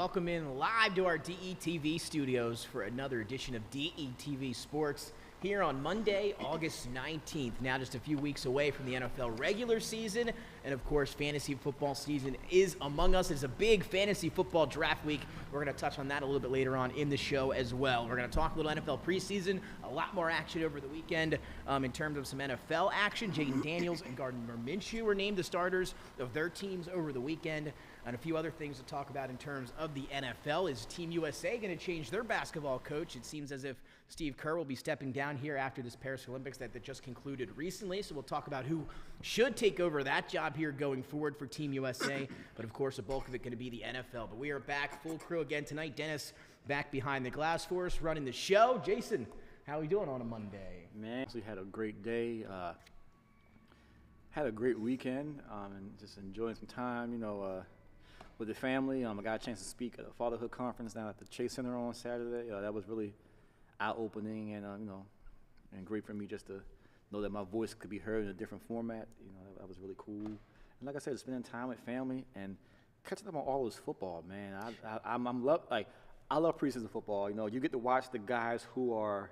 welcome in live to our DETV studios for another edition of DETV Sports here on Monday, August 19th. Now just a few weeks away from the NFL regular season, and of course, fantasy football season is among us. It's a big fantasy football draft week. We're going to touch on that a little bit later on in the show as well. We're going to talk a little NFL preseason, a lot more action over the weekend in terms of some NFL action. Jaden Daniels and Gardner Minshew were named the starters of their teams over the weekend. And a few other things to talk about in terms of the NFL. Is Team USA going to change their basketball coach? It seems as if Steve Kerr will be stepping down here after this Paris Olympics that just concluded recently. So we'll talk about who should take over that job here going forward for Team USA. But, of course, the bulk of it going to be the NFL. But we are back, full crew again tonight. Dennis back behind the glass for us, running the show. Jason, how are we doing on a Monday? Man, we had a great day. Had a great weekend and just enjoying some time, with the family. I got a chance to speak at a fatherhood conference down at the Chase Center on Saturday. That was really eye-opening and, and great for me just to know that my voice could be heard in a different format. That was really cool. And like I said, spending time with family and catching up on all this football, man. I love preseason football. You get to watch the guys who are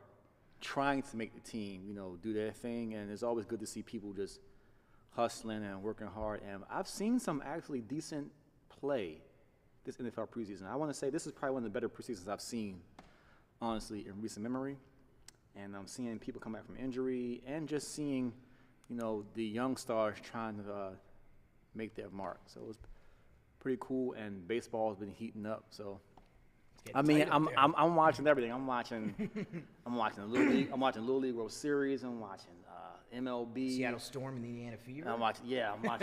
trying to make the team, do their thing, and it's always good to see people just hustling and working hard. And I've seen some actually decent play this NFL preseason. I want to say this is probably one of the better preseasons I've seen, honestly, in recent memory. And I'm seeing people come back from injury and just seeing, the young stars trying to make their mark. So it was pretty cool, and baseball has been heating up. So I'm watching everything. I'm watching the Little League. I'm watching Little League World Series. I'm watching MLB. Seattle Storm and the Indiana Fever. I'm watching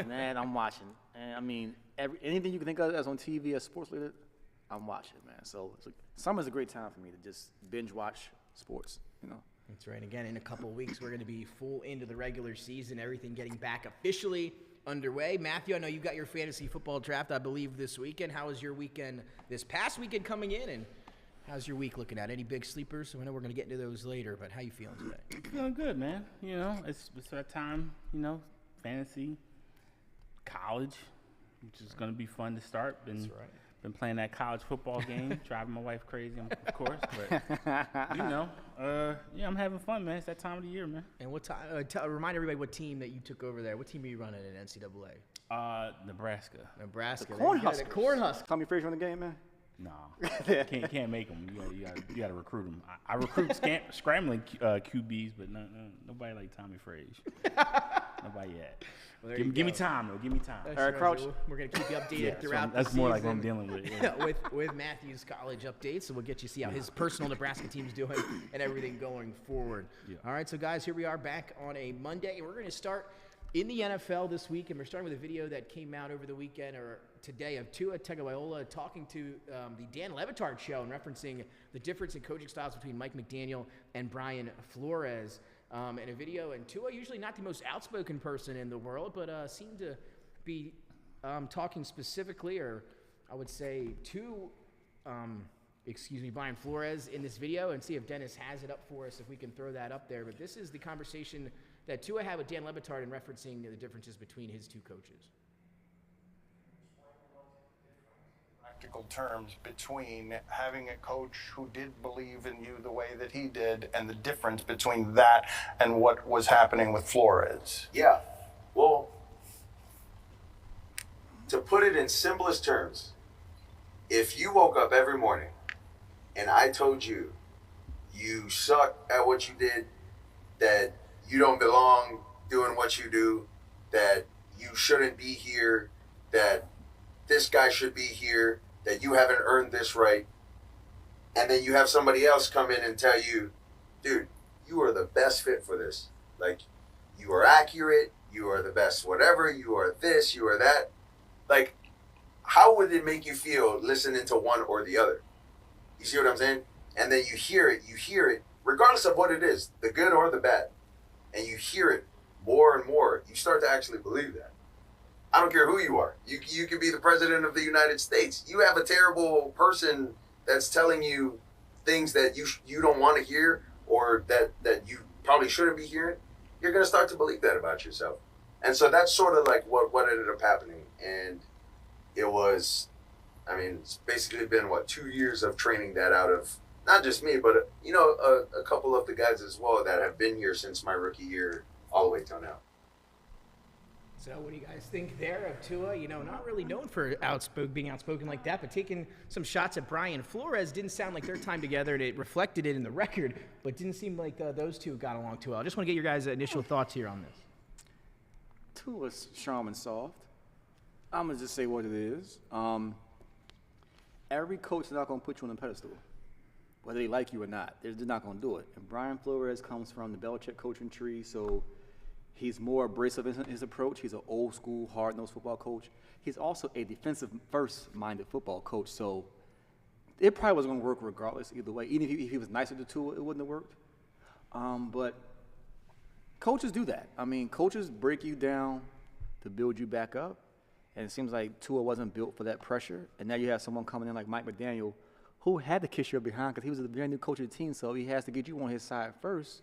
that. I'm watching, and anything you can think of that's on TV as sports related, I'm watching, man. So summer's a great time for me to just binge watch sports, That's right. Again, in a couple of weeks, we're going to be full into the regular season, everything getting back officially underway. Matthew, I know you got your fantasy football draft, I believe, this weekend. How was your weekend this past weekend coming in, and how's your week looking at? Any big sleepers? So I know we're going to get into those later, but how you feeling today? Feeling good, man. It's that time, fantasy, college, which is going to be fun to start. That's right. Been playing that college football game, driving my wife crazy, of course. But, I'm having fun, man. It's that time of the year, man. And what time? Remind everybody what team that you took over there. What team are you running in NCAA? Nebraska. Nebraska. The Cornhuskers. The Cornhuskers. Tommy Frazier in the game, man? No, can't make them. You got to recruit them. I recruit scrambling QBs, but nobody like Tommy Frazier. Nobody yet. Well, give me time, though. Give me time. Eric Crouch. We're going to keep you updated throughout the that's season. More like what I'm dealing with. Yeah. with Matthew's college updates, so we'll get you to see how his personal Nebraska team's doing and everything going forward. Yeah. All right, so guys, here we are back on a Monday, and we're going to start in the NFL this week, and we're starting with a video that came out over the weekend or today of Tua Tagovailoa talking to the Dan Le Batard show and referencing the difference in coaching styles between Mike McDaniel and Brian Flores. In a video, and Tua, usually not the most outspoken person in the world, but seemed to be talking specifically, or I would say to, Brian Flores in this video, and see if Dennis has it up for us, if we can throw that up there. But this is the conversation that Tua had with Dan Le Batard in referencing the differences between his two coaches. Practical terms between having a coach who did believe in you the way that he did, and the difference between that and what was happening with Flores. Yeah, well, to put it in simplest terms, if you woke up every morning and I told you you suck at what you did, that you don't belong doing what you do, that you shouldn't be here, that this guy should be here, that you haven't earned this right, and then you have somebody else come in and tell you, dude, you are the best fit for this. Like, you are accurate, you are the best whatever, you are this, you are that. Like, how would it make you feel listening to one or the other? You see what I'm saying? And then you hear it, regardless of what it is, the good or the bad, and you hear it more and more, you start to actually believe that. I don't care who you are. You could be the president of the United States. You have a terrible person that's telling you things that you don't want to hear, or that you probably shouldn't be hearing. You're going to start to believe that about yourself. And so that's sort of like what ended up happening. And it was I mean, it's basically been, 2 years of training that out of not just me, but, a couple of the guys as well that have been here since my rookie year all the way till now. So what do you guys think there of Tua? Not really known for being outspoken like that, but taking some shots at Brian Flores. Didn't sound like their time together, and it reflected it in the record, but didn't seem like those two got along too well. I just want to get your guys' initial thoughts here on this. Tua's strong and soft. I'm going to just say what it is. Every coach is not going to put you on a pedestal, whether they like you or not. They're just not going to do it. And Brian Flores comes from the Belichick coaching tree, so he's more abrasive in his approach. He's an old-school, hard-nosed football coach. He's also a defensive-first-minded football coach, so it probably was going to work regardless either way. Even if he was nicer to Tua, it wouldn't have worked. But coaches do that. I mean, coaches break you down to build you back up, and it seems like Tua wasn't built for that pressure. And now you have someone coming in like Mike McDaniel who had to kiss your behind because he was a very new coach of the team, so he has to get you on his side first,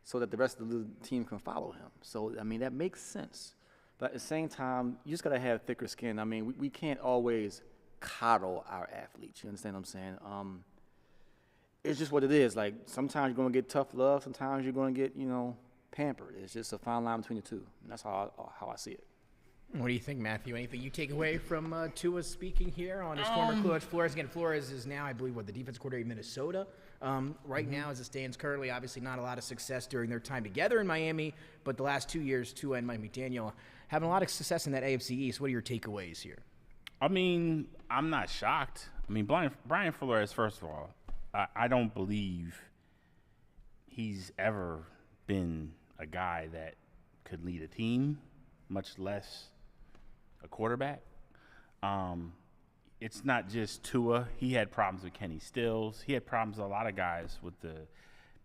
so that the rest of the team can follow him. So, I mean, that makes sense. But at the same time, you just got to have thicker skin. I mean, we can't always coddle our athletes. You understand what I'm saying? It's just what it is. Like, sometimes you're going to get tough love. Sometimes you're going to get, pampered. It's just a fine line between the two. And that's how I see it. What do you think, Matthew? Anything you take away from Tua speaking here on his former coach, Flores? Again, Flores is now, I believe, the defense coordinator of Minnesota. Right now, as it stands currently, obviously not a lot of success during their time together in Miami, but the last 2 years, Tua and Mike McDaniel having a lot of success in that AFC East. What are your takeaways here? I mean, I'm not shocked. I mean, Brian Flores, first of all, I don't believe he's ever been a guy that could lead a team, much less a quarterback. It's not just Tua. He had problems with Kenny Stills. He had problems with a lot of guys with the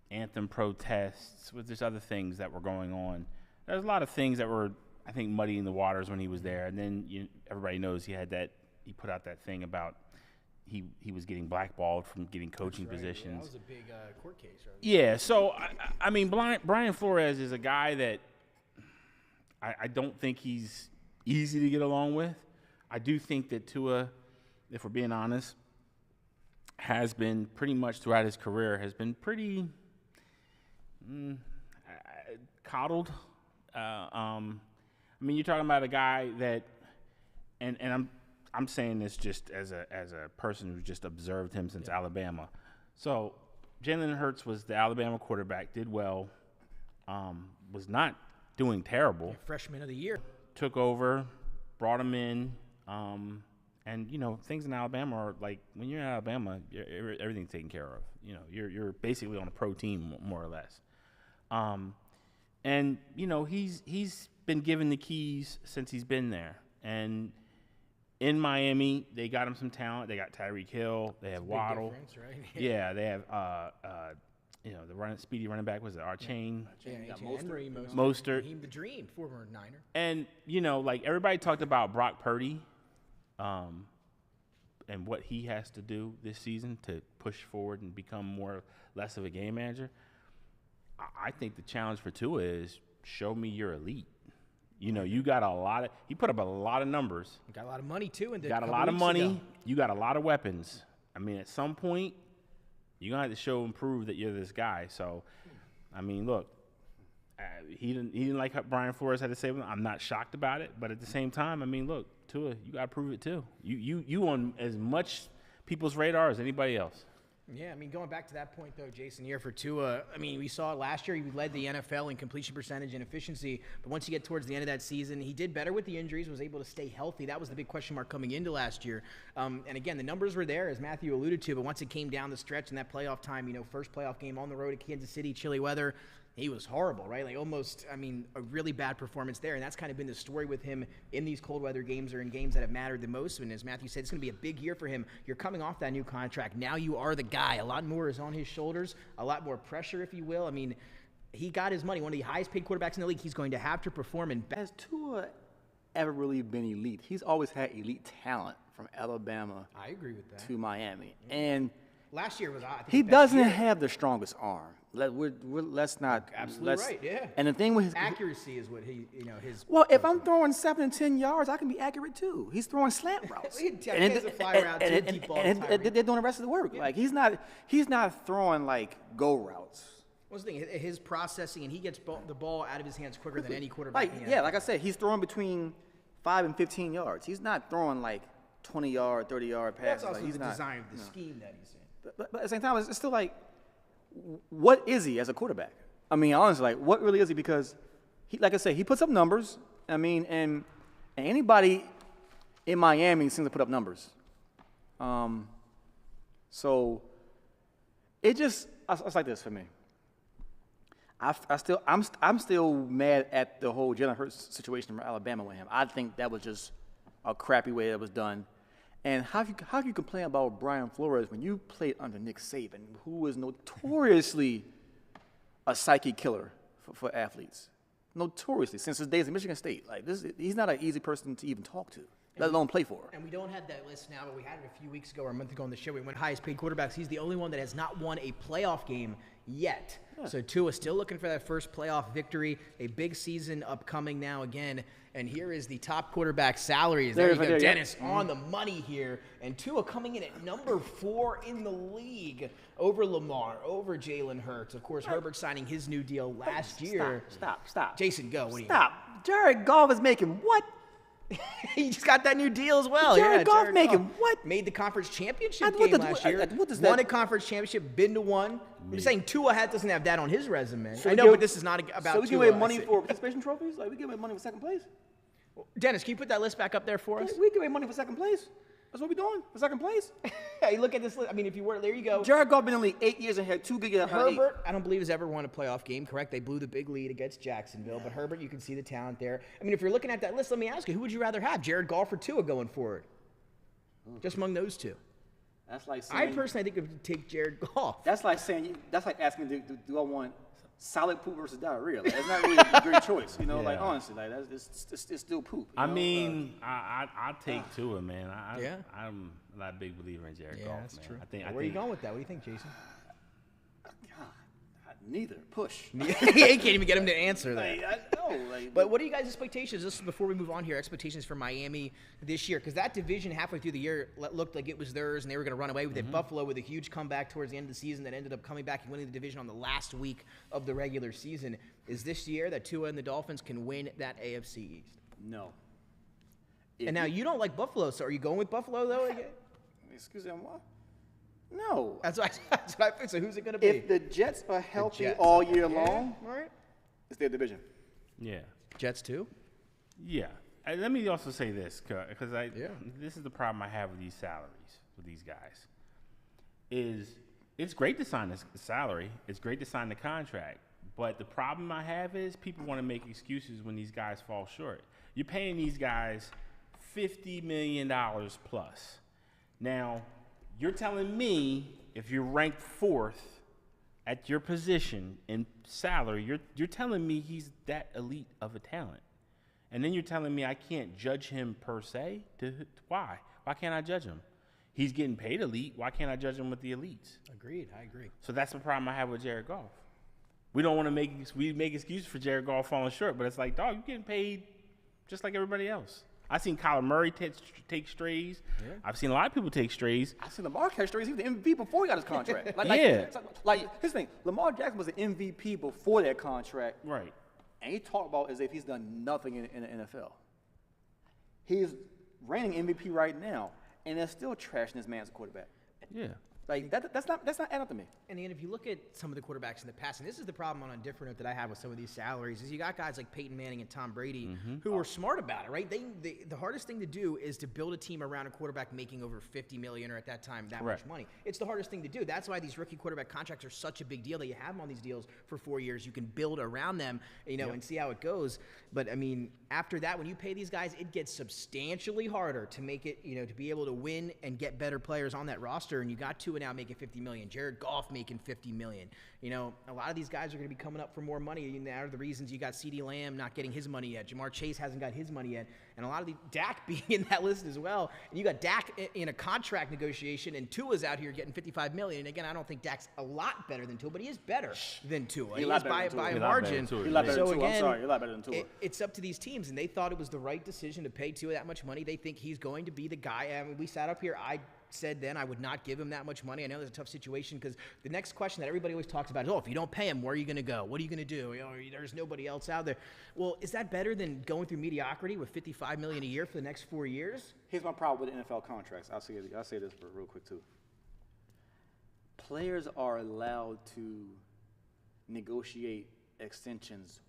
anthem protests, with just other things that were going on. There's a lot of things that were, I think, muddying the waters when he was there. And then everybody knows he put out that thing about he was getting blackballed from getting coaching positions. Yeah, that was a big court case, right? Yeah, so, I mean, Brian Flores is a guy that I don't think he's easy to get along with. I do think that Tua, if we're being honest, has been pretty much throughout his career, has been pretty coddled. I mean, you're talking about a guy that, and I'm saying this just as a person who just observed him since Alabama. So Jalen Hurts was the Alabama quarterback, did well, was not doing terrible. Yeah, freshman of the year. Took over, brought him in, and things in Alabama are like, when you're in Alabama, everything's taken care of. You're basically on a pro team more or less. And he's been given the keys since he's been there. And in Miami, they got him some talent. They got Tyreek Hill. They have Waddle. Right? Yeah, they have the speedy running back was it Archain? Mostert. He the dream, former Niner. And like everybody talked about Brock Purdy, and what he has to do this season to push forward and become less of a game manager. I think the challenge for Tua is show me you're elite. You got he put up a lot of numbers. Got a lot of money too. Got a lot of money. You got a lot of weapons. I mean, at some point, you're going to have to show and prove that you're this guy. So, I mean, look, he didn't like how Brian Flores had to say with him. I'm not shocked about it. But at the same time, I mean, look, Tua, you got to prove it too. You on as much people's radar as anybody else. Yeah, I mean, going back to that point, though, Jason, here for Tua, I mean, we saw last year he led the NFL in completion percentage and efficiency, but once you get towards the end of that season, he did better with the injuries, was able to stay healthy. That was the big question mark coming into last year. And again, the numbers were there, as Matthew alluded to, but once it came down the stretch in that playoff time, first playoff game on the road at Kansas City, chilly weather, he was horrible, right? Like almost, I mean, a really bad performance there. And that's kind of been the story with him in these cold weather games or in games that have mattered the most. And as Matthew said, it's going to be a big year for him. You're coming off that new contract. Now you are the guy. A lot more is on his shoulders, a lot more pressure, if you will. I mean, he got his money. One of the highest paid quarterbacks in the league. He's going to have to perform. And has Tua ever really been elite? He's always had elite talent from Alabama I agree with that. to Miami. And Last year was, I think, He his best doesn't year. have the strongest arm. Let's not. Absolutely right, yeah. And the thing with his Accuracy is what his. well, if I'm throwing 7 and 10 yards, I can be accurate too. He's throwing slant routes. He has a fly route, too, deep ball to Tyreek. they're doing the rest of the work. Yeah. Like he's not throwing like go routes. What's the thing? His processing, and he gets the ball out of his hands quicker than any quarterback. Like in the yeah, NFL. like I said, he's throwing between 5 and 15 yards. He's not throwing like 20-yard, 30-yard passes. That's also like, he's the not, design of the scheme that he's in. But at the same time, it's still like, what is he as a quarterback? I mean, honestly, like, what really is he? Because, like I said, he puts up numbers. I mean, and anybody in Miami seems to put up numbers. So it's like this for me. I'm still mad at the whole Jalen Hurts situation from Alabama with him. I think that was just a crappy way that was done. And how can you complain about Brian Flores when you played under Nick Saban, who was notoriously a psyche killer for athletes? Notoriously, since his days at Michigan State. Like he's not an easy person to even talk to, let alone play for. And we don't have that list now, but we had it a few weeks ago or a month ago on the show. We went highest paid quarterbacks. He's the only one that has not won a playoff game yet. Yeah. So Tua still looking for that first playoff victory. A big season upcoming now again. And here is the top quarterback salaries. There you go, Dennis, on the money here. And Tua coming in at number 4 in the league over Lamar, over Jalen Hurts. Of course, Herbert signing his new deal last year. Stop. Jason, go. What do you Stop. Jared Goff is making what? He just got that new deal as well. Jared Goff making what? Made the conference championship game last year. Won a conference championship, been to one. I'm just saying Tua doesn't have that on his resume. I know, but this is not about Tua. So we give away money for participation trophies? Like we give away money for second place? Dennis, can you put that list back up there for us? We give away money for second place. That's what we're doing for second place. Hey, look at this list. I mean, if you were, there you go. Jared Goff been in the league 8 years and had 2 good years. Herbert, I don't believe has ever won a playoff game, correct? They blew the big lead against Jacksonville, but Herbert, you can see the talent there. I mean, if you're looking at that list, let me ask you, who would you rather have, Jared Goff or Tua going forward? Just among those two. That's like saying, I personally think it would take Jared Goff. That's like saying, that's like asking, do I want solid poop versus diarrhea? Like, that's not really a great choice, you know. Yeah. Like honestly, like it's still poop. I mean, I take Tua, man. I'm not a big believer in Jared Goff. Yeah, that's true. Where are you going with that? What do you think, Jason? Neither. Push. He can't even get him to answer that. Like, but what are you guys' expectations? This is before we move on here. Expectations for Miami this year, because that division halfway through the year looked like it was theirs, and they were going to run away with it. Buffalo with a huge comeback towards the end of the season that ended up coming back and winning the division on the last week of the regular season. Is this year that Tua and the Dolphins can win that AFC East? No. And now you don't like Buffalo, so are you going with Buffalo though? Excuse me, what? No. That's what I think. So who's it going to be? If the Jets are healthy all year long, right? It's their division. Yeah. Jets too? Yeah. And let me also say this, because this is the problem I have with these salaries, with these guys, is it's great to sign the salary. It's great to sign the contract. But the problem I have is people want to make excuses when these guys fall short. You're paying these guys $50 million plus. Now, you're telling me if you're ranked 4th at your position in salary, you're telling me he's that elite of a talent. And then you're telling me I can't judge him per se? Why? Why can't I judge him? He's getting paid elite. Why can't I judge him with the elites? Agreed. I agree. So that's the problem I have with Jared Goff. We don't want to make excuses for Jared Goff falling short, but it's like, dog, you're getting paid just like everybody else. I've seen Kyler Murray take strays. Yeah. I've seen a lot of people take strays. I've seen Lamar catch strays. He was the MVP before he got his contract. Like his thing, Lamar Jackson was an MVP before that contract. Right. And he talked about as if he's done nothing in the NFL. He's reigning MVP right now, and they're still trashing this man as a quarterback. Yeah. Like that's not adding up to me. And then if you look at some of the quarterbacks in the past, and this is the problem on a different note that I have with some of these salaries, is you got guys like Peyton Manning and Tom Brady who are smart about it, right? The hardest thing to do is to build a team around a quarterback making over $50 million or at that time that much money. It's the hardest thing to do. That's why these rookie quarterback contracts are such a big deal. That you have them on these deals for 4 years. You can build around them, and see how it goes. But I mean, after that, when you pay these guys, it gets substantially harder to make it, to be able to win and get better players on that roster. And you got Tua now making $50 million, Jared Goff making $50 million. You know, a lot of these guys are going to be coming up for more money. And that are the reasons you got CeeDee Lamb not getting his money yet. Jamar Chase hasn't got his money yet. And a lot of the Dak being in that list as well. And you got Dak in a contract negotiation, and Tua's out here getting $55 million. And again, I don't think Dak's a lot better than Tua, but he is better than Tua. He is by a margin. You're a lot better than Tua. Again, I'm sorry, you're a lot better than Tua. It's up to these teams, and they thought it was the right decision to pay Tua that much money. They think he's going to be the guy. I mean, we sat up here. I said then I would not give him that much money. I know there's a tough situation because the next question that everybody always talks about is, if you don't pay him, where are you going to go? What are you going to do? You know, there's nobody else out there. Well, is that better than going through mediocrity with $55 million a year for the next 4 years? Here's my problem with NFL contracts. I'll say this real quick too. Players are allowed to negotiate extensions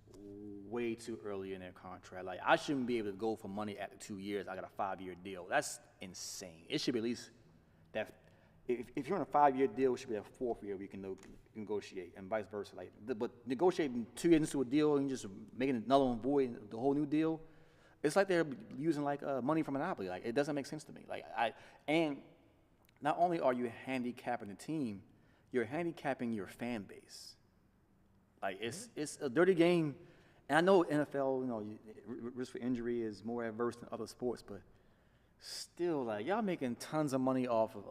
way too early in their contract. Like, I shouldn't be able to go for money after 2 years. I got a 5-year deal. That's insane. It should be at least that. If you're on a 5-year deal, it should be a 4th year where you can negotiate, and vice versa. Like, but negotiating 2 years into a deal and just making another one void, the whole new deal, it's like they're using like money from Monopoly. Like, it doesn't make sense to me. And not only are you handicapping the team, you're handicapping your fan base. Like, it's a dirty game. And I know NFL, risk for injury is more adverse than other sports, but still, like, y'all making tons of money off of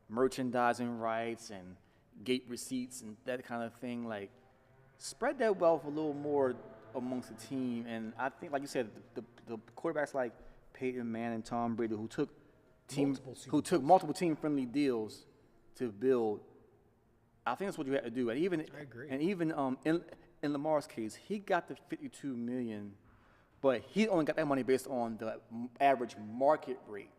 merchandising rights and gate receipts and that kind of thing. Like, spread that wealth a little more amongst the team. And I think, like you said, the quarterbacks like Peyton Manning, Tom Brady, who took multiple team-friendly deals to build. I think that's what you have to do. And even I agree. And even in Lamar's case, he got the $52 million, but he only got that money based on the average market rate.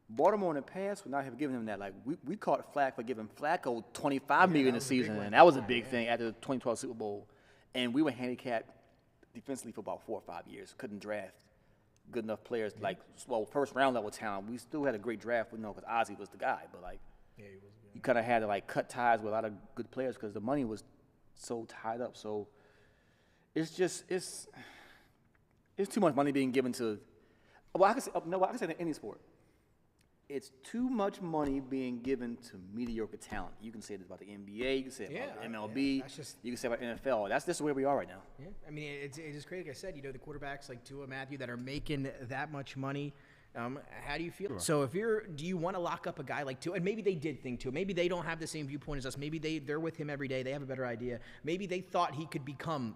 Baltimore in the past would not have given him that. Like, we caught flack for giving Flacco $25 million a season, and that was a big thing after the 2012 Super Bowl. And we were handicapped defensively for about 4 or 5 years. Couldn't draft good enough players, first round level talent. We still had a great draft, because Ozzie was the guy, but you kind of had to cut ties with a lot of good players because the money was so tied up. So it's too much money being given to. I can say in any sport. It's too much money being given to mediocre talent. You can say this about the NBA. You can say it about the MLB. Yeah, you can say about NFL. That's just where we are right now. Yeah, I mean, it's just crazy. Like I said, the quarterbacks like Tua, Matthew, that are making that much money. How do you feel? Sure. So do you want to lock up a guy like Tua? And maybe they did think Tua. Maybe they don't have the same viewpoint as us. Maybe they're with him every day. They have a better idea. Maybe they thought he could become,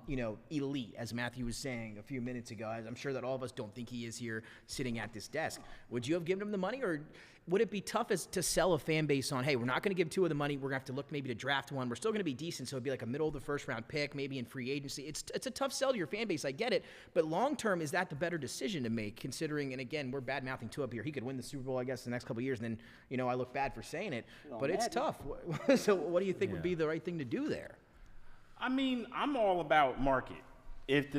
elite, as Matthew was saying a few minutes ago. I'm sure that all of us don't think he is here sitting at this desk. Would you have given him the money, or would it be tough to sell a fan base on, hey, we're not going to give Tua the money. We're going to have to look maybe to draft one. We're still going to be decent, so it'd be like a middle of the first round pick, maybe in free agency. It's a tough sell to your fan base. I get it. But long term, is that the better decision to make, considering, and again, we're bad-mouthing Tua up here. He could win the Super Bowl, I guess, in the next couple of years, and then, I look bad for saying it. But it's tough. So what do you think would be the right thing to do there? I mean, I'm all about market. If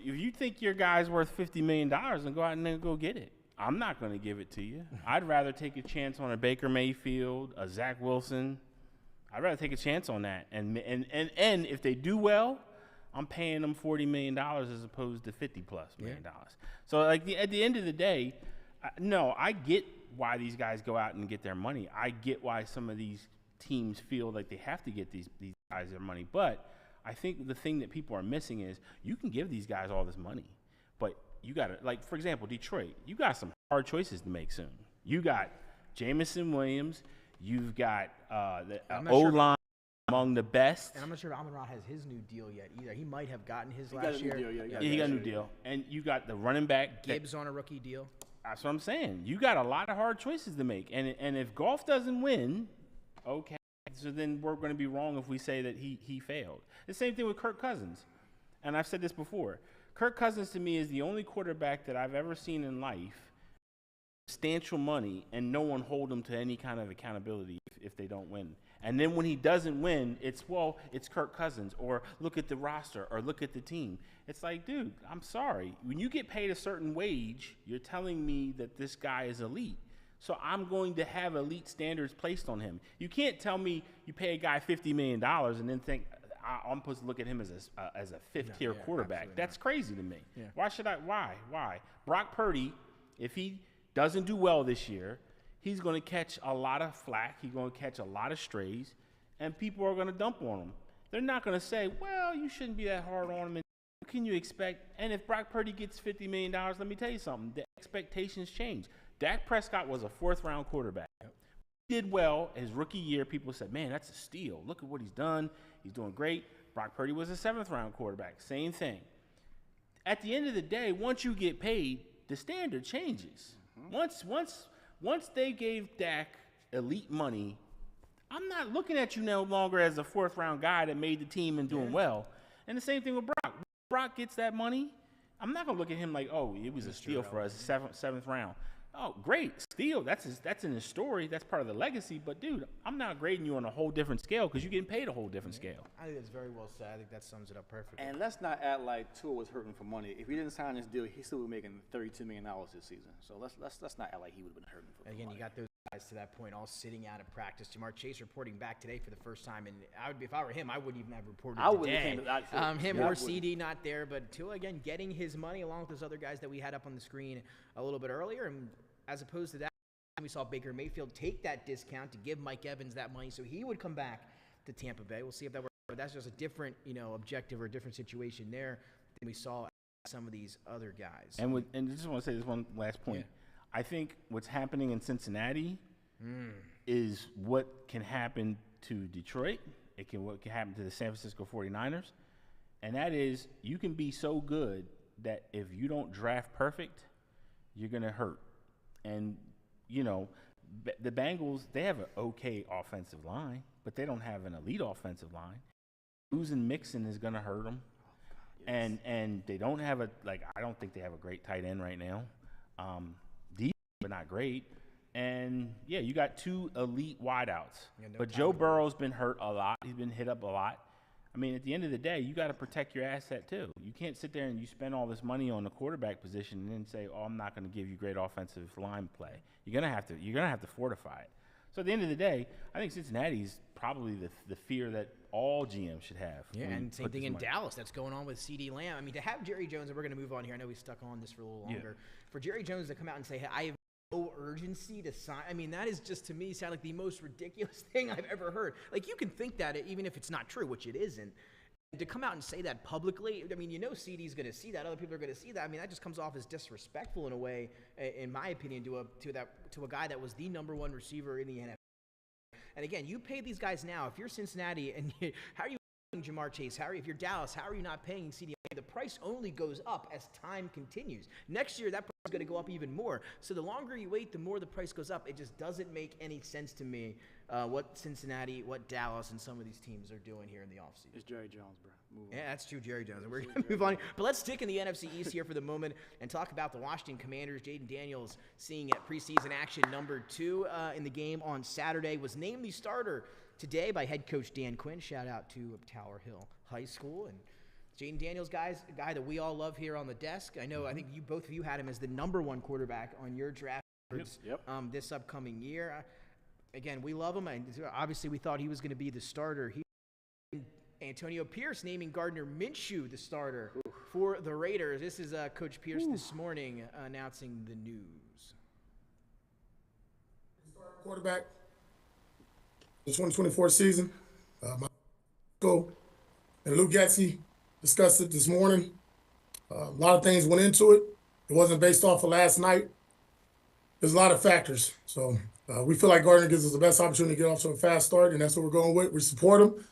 you think your guy's worth $50 million, then go out and then go get it. I'm not going to give it to you. I'd rather take a chance on a Baker Mayfield, a Zach Wilson. I'd rather take a chance on that. And if they do well, I'm paying them $40 million as opposed to $50+ million. So at the end of the day, I get why these guys go out and get their money. I get why some of these teams feel like they have to get these guys their money. But I think the thing that people are missing is you can give these guys all this money, but you got to, for example, Detroit, you got some hard choices to make soon. You got Jamison Williams. You've got the O-line among the best. And I'm not sure if Amon-Ra has his new deal yet either. He might have gotten his last year. He got a new deal. And you got the running back. Gibbs on a rookie deal. That's what I'm saying. You got a lot of hard choices to make. And if Goff doesn't win, okay, so then we're going to be wrong if we say that he failed. The same thing with Kirk Cousins. And I've said this before. Kirk Cousins, to me, is the only quarterback that I've ever seen in life substantial money and no one hold him to any kind of accountability if they don't win. And then when he doesn't win, it's Kirk Cousins, or look at the roster, or look at the team. It's like, dude, I'm sorry. When you get paid a certain wage, you're telling me that this guy is elite. So I'm going to have elite standards placed on him. You can't tell me you pay a guy $50 million and then think I'm supposed to look at him as a fifth-tier quarterback. That's crazy to me. Yeah. Why? Brock Purdy, if he doesn't do well this year, he's going to catch a lot of flack. He's going to catch a lot of strays, and people are going to dump on him. They're not going to say, well, you shouldn't be that hard on him. And what can you expect? And if Brock Purdy gets $50 million, let me tell you something. The expectations change. Dak Prescott was a 4th-round quarterback. He did well his rookie year. People said, man, that's a steal. Look at what he's done. He's doing great. Brock Purdy was a 7th-round quarterback. Same thing. At the end of the day, once you get paid, the standard changes. Once they gave Dak elite money, I'm not looking at you no longer as a 4th-round guy that made the team and doing well. And the same thing with Brock. When Brock gets that money, I'm not going to look at him like, oh, it was a steal for us, 7th round. Oh, great, steal. That's in his story. That's part of the legacy. But, dude, I'm not grading you on a whole different scale because you're getting paid a whole different scale. I think that's very well said. I think that sums it up perfectly. And let's not act like Tua was hurting for money. If he didn't sign this deal, he still would be making $32 million this season. So let's not act like he would have been hurting for money. Again, you got those guys to that point all sitting out of practice. Jamar Chase reporting back today for the first time, and if I were him, I wouldn't even have reported today. Him or CD not there, but Tua again getting his money along with those other guys that we had up on the screen a little bit earlier, and as opposed to that, we saw Baker Mayfield take that discount to give Mike Evans that money so he would come back to Tampa Bay. We'll see if that works. But that's just a different, objective or a different situation there than we saw some of these other guys. And I just want to say this one last point. Yeah. I think what's happening in Cincinnati is what can happen to Detroit. What can happen to the San Francisco 49ers. And that is you can be so good that if you don't draft perfect, you're going to hurt. And, the Bengals, they have an okay offensive line, but they don't have an elite offensive line. Losing Mixon is going to hurt them. And they don't have I don't think they have a great tight end right now. Defense, but not great. And, you got 2 elite wideouts. But Joe Burrow's been hurt a lot. He's been hit up a lot. I mean, at the end of the day, you got to protect your asset too. You can't sit there and you spend all this money on the quarterback position and then say, "Oh, I'm not going to give you great offensive line play." You're gonna have to fortify it. So at the end of the day, I think Cincinnati's probably the fear that all GMs should have. Yeah, and same thing in Dallas that's going on with CD Lamb. I mean, to have Jerry Jones, and we're going to move on here. I know we stuck on this for a little longer. For Jerry Jones to come out and say, "Hey, I have no urgency to sign," I mean, that is just to me sound like the most ridiculous thing I've ever heard. Like, you can think that even if it's not true, which it isn't. To come out and say that publicly, I mean, CD's going to see that. Other people are going to see that. I mean, that just comes off as disrespectful in a way, in my opinion, to a guy that was the number 1 receiver in the NFL. And again, you pay these guys now. If you're Cincinnati, and how are you paying Jamar Chase? If you're Dallas, how are you not paying CD? The price only goes up as time continues. Next year, that price is going to go up even more. So the longer you wait, the more the price goes up. It just doesn't make any sense to me what Cincinnati, what Dallas, and some of these teams are doing here in the offseason. It's Jerry Jones, bro. Yeah, that's true, Jerry Jones. And we're going to move on. But let's stick in the NFC East here for the moment and talk about the Washington Commanders. Jaden Daniels, seeing preseason action number 2 in the game on Saturday, was named the starter today by head coach Dan Quinn. Shout out to Tower Hill High School. And Jaden Daniels, guys, a guy that we all love here on the desk. I know, I think both of you had him as the number 1 quarterback on your draft this upcoming year. Again, we love him. And obviously, we thought he was going to be the starter. Antonio Pierce naming Gardner Minshew the starter for the Raiders. This is Coach Pierce this morning announcing the news. Quarterback, the 2024 season. My coach and Luke Getzey discussed it this morning. A lot of things went into it. It wasn't based off of last night. There's a lot of factors. So we feel like Gardner gives us the best opportunity to get off to a fast start, and that's what we're going with. We support him.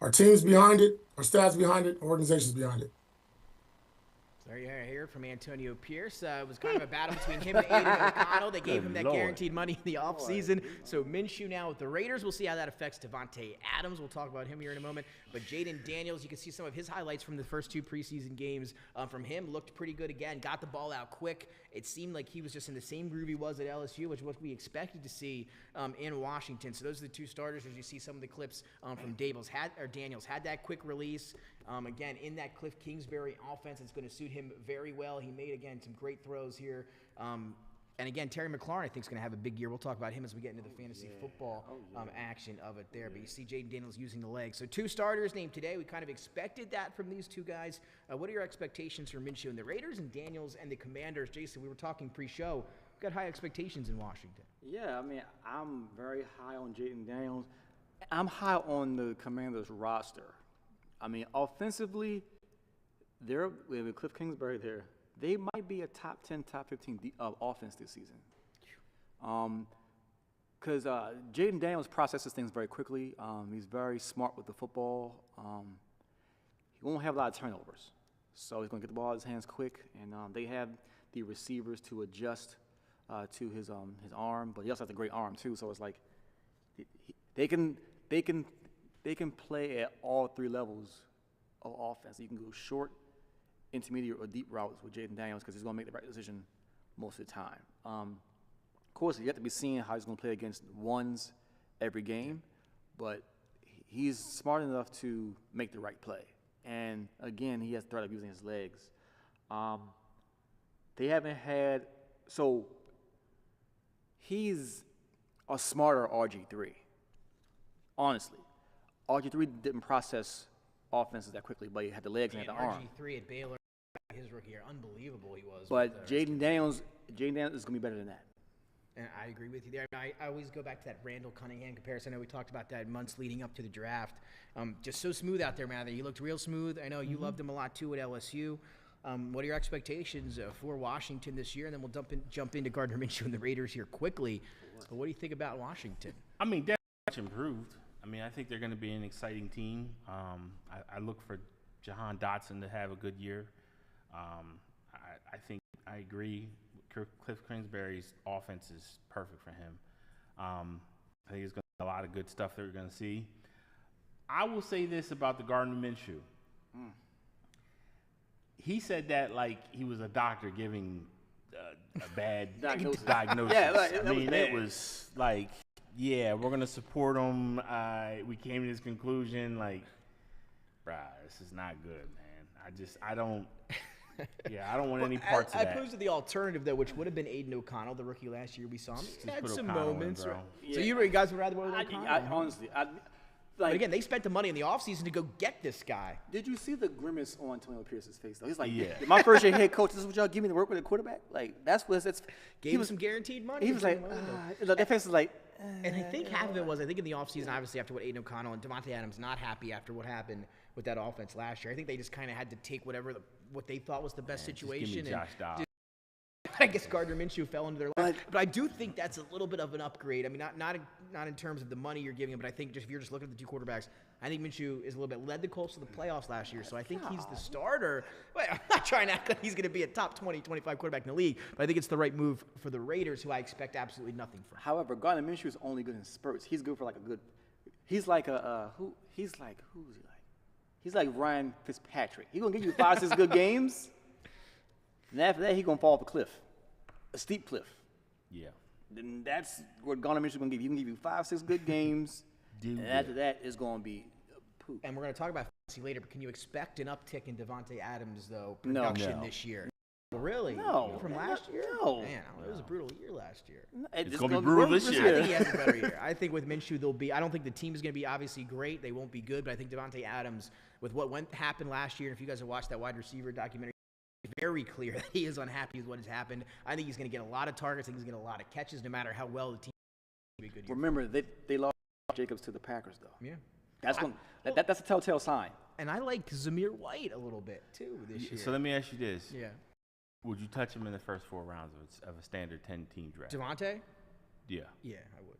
Our team's behind it. Our staff's behind it. Our organization's behind it. There you hear from Antonio Pierce. It was kind of a battle between him and Aiden O'Connell. They gave him that guaranteed money in the offseason. So Minshew now with the Raiders. We'll see how that affects Devontae Adams. We'll talk about him here in a moment. But Jaden Daniels, you can see some of his highlights from the first 2 preseason games from him. Looked pretty good again. Got the ball out quick. It seemed like he was just in the same groove he was at LSU, which is what we expected to see in Washington. So those are the 2 starters. As you see some of the clips from Daniels had that quick release. Again, in that Cliff Kingsbury offense, it's going to suit him very well. He made, again, some great throws here. And again, Terry McLaurin, I think, is going to have a big year. We'll talk about him as we get into the fantasy football action of it there. But you see Jaden Daniels using the legs. So 2 starters named today. We kind of expected that from these 2 guys. What are your expectations for Minshew and the Raiders and Daniels and the Commanders? Jason, we were talking pre-show. got high expectations in Washington. Yeah, I mean, I'm very high on Jaden Daniels. I'm high on the Commanders roster. I mean, offensively, with Cliff Kingsbury there, they might be a top 10, top 15 offense this season. Because Jaden Daniels processes things very quickly. He's very smart with the football. He won't have a lot of turnovers. So he's going to get the ball in his hands quick, and they have the receivers to adjust to his arm, but he also has a great arm too. So it's like they can play at all three levels of offense. You can go short, intermediate, or deep routes with Jaden Daniels because he's going to make the right decision most of the time. Of course, you have to be seeing how he's going to play against ones every game, but he's smart enough to make the right play. And again, he has the threat of using his legs. They haven't had so. He's a smarter RG3. Honestly, RG3 didn't process offenses that quickly, but he had the legs and had the arm. RG3 at Baylor, his rookie year, unbelievable he was. But Jaden Daniels is going to be better than that. And I agree with you there. I always go back to that Randall Cunningham comparison. I know we talked about that months leading up to the draft. Just so smooth out there, man. He looked real smooth. I know you loved him a lot too at LSU. What are your expectations for Washington this year? And then we'll jump into Gardner Minshew and the Raiders here quickly. But what do you think about Washington? I mean, they're much improved. I mean, I think they're going to be an exciting team. I look for Jahan Dotson to have a good year. I think I agree. Cliff Kingsbury's offense is perfect for him. I think it's going to be a lot of good stuff that we're going to see. I will say this about the Gardner Minshew. He said that like he was a doctor giving a bad diagnosis. Yeah, I mean, it was like, yeah, we're going to support him. We came to this conclusion, like, bruh, this is not good, man. I don't want any parts of that. I posed the alternative, though, which would have been Aiden O'Connell, the rookie last year. We saw him. He had some moments. bro. So you guys would rather go with O'Connell? Honestly, but again, they spent the money in the offseason to go get this guy. Did you see the grimace on Antonio Pierce's face, though? He's like, yeah. My first year head coach, this is what y'all give me to work with a quarterback? Like, that's what it's. Gave him some guaranteed money. He was like, their face was like, and I think half of it was, in the offseason, obviously, after what Aiden O'Connell and Devontae Adams not happy after what happened with that offense last year. I think they just kind of had to take what they thought was the best situation. Just give me Josh Dobbs. I guess Gardner Minshew fell into their lap. But I do think that's a little bit of an upgrade. I mean, not in terms of the money you're giving him, but I think just if you're just looking at the two quarterbacks, I think Minshew is a little bit led the Colts to the playoffs last year. So I think he's the starter. Wait, I'm not trying to act like he's going to be a top 20, 25 quarterback in the league, but I think it's the right move for the Raiders, who I expect absolutely nothing from. However, Gardner Minshew is only good in spurts. He's good for like a good. He's like who is he like? He's like Ryan Fitzpatrick. He's gonna give you 5, 6 good games, and after that, he's gonna fall off a cliff, a steep cliff. Yeah. Then that's what Gardner Minshew gonna give you. He can give you 5, 6 good games, and after that, it's gonna be poop. And we're gonna talk about fantasy later, but can you expect an uptick in Devontae Adams though production this year? Really? No. From last year? No. Man, it was a brutal year last year. It's going to be brutal this year. I think he has a better year. I think with Minshew, I don't think the team is going to be obviously great. They won't be good, but I think Devontae Adams, with what happened last year, and if you guys have watched that wide receiver documentary, it's very clear that he is unhappy with what has happened. I think he's going to get a lot of targets. I think he's going to get a lot of catches, no matter how well the team is going to be a good year. Remember, they lost Jacobs to the Packers, though. Yeah. That's a telltale sign. And I like Zamir White a little bit, too, this year. So let me ask you this. Yeah. Would you touch him in the first 4 rounds of a standard 10-team draft? Devontae? Yeah. Yeah, I would.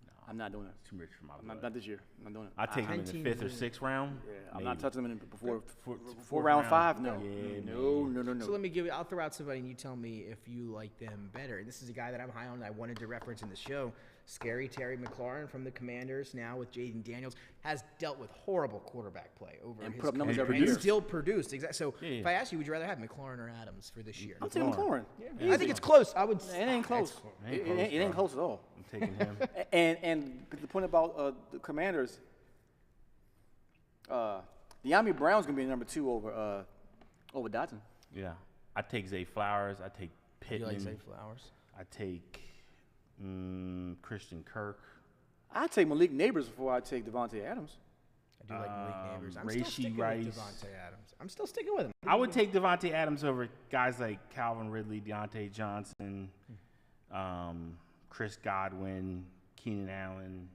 No, I'm not doing it. Too rich for my blood. Not this year. I'm not doing it. I take him in the 5th or 6th round. Yeah, I'm not touching him before Fourth round 5. No. Yeah, No. So I'll throw out somebody and you tell me if you like them better. This is a guy that I'm high on and I wanted to reference in the show. Scary Terry McLaurin from the Commanders, now with Jaden Daniels, has dealt with horrible quarterback play over and his put up numbers career, every and year. still produced. Exactly. So Yeah. if I ask you, would you rather have McLaurin or Adams for this year? I'm taking McLaurin. I think it's close. I would. It ain't close. It ain't close at all. I'm taking him. And the point about the Commanders, De'Ami Brown's gonna be number 2 over Dotson. Yeah. I take Zay Flowers. I take You Pittman. like Zay Flowers? I take Christian Kirk. I take Malik Neighbors before I take Devontae Adams. I do like Malik Neighbors. I'm Rashee still sticking Rice. with Devontae Adams. I'm still sticking with him. I would take Devontae Adams over guys like Calvin Ridley, Deontay Johnson, Chris Godwin, Keenan Allen,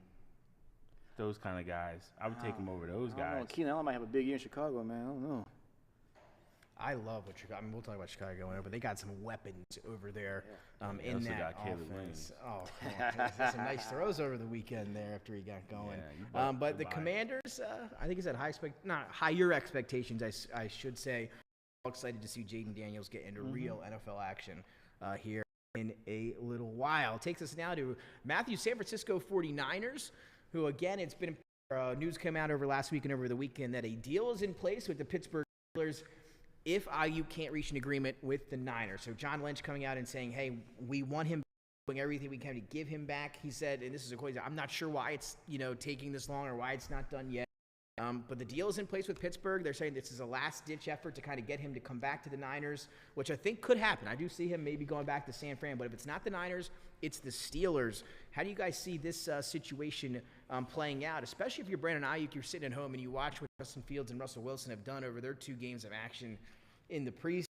those kind of guys. I would take him over those I don't know. guys. Keenan Allen might have a big year in Chicago, man. I don't know. I love what Chicago. I mean, we'll talk about Chicago going over, but they got some weapons over there in also that got Caleb offense. Williams. Oh, there's some nice throws over the weekend there after he got going. Yeah, but the Commanders, I think, is at higher expectations. I should say. I'm excited to see Jaden Daniels get into real NFL action here in a little while. Takes us now to Matthew's San Francisco 49ers, who again, it's been news came out over last week and over the weekend that a deal is in place with the Pittsburgh Steelers if IU can't reach an agreement with the Niners. So John Lynch coming out and saying, hey, we want him doing everything we can to give him back. He said, and this is a quote, I'm not sure why it's taking this long or why it's not done yet. But the deal is in place with Pittsburgh. They're saying this is a last-ditch effort to kind of get him to come back to the Niners, which I think could happen. I do see him maybe going back to San Fran, but if it's not the Niners, it's the Steelers. How do you guys see this situation playing out, especially if you're Brandon Ayuk, you're sitting at home and you watch what Justin Fields and Russell Wilson have done over their 2 games of action in the preseason?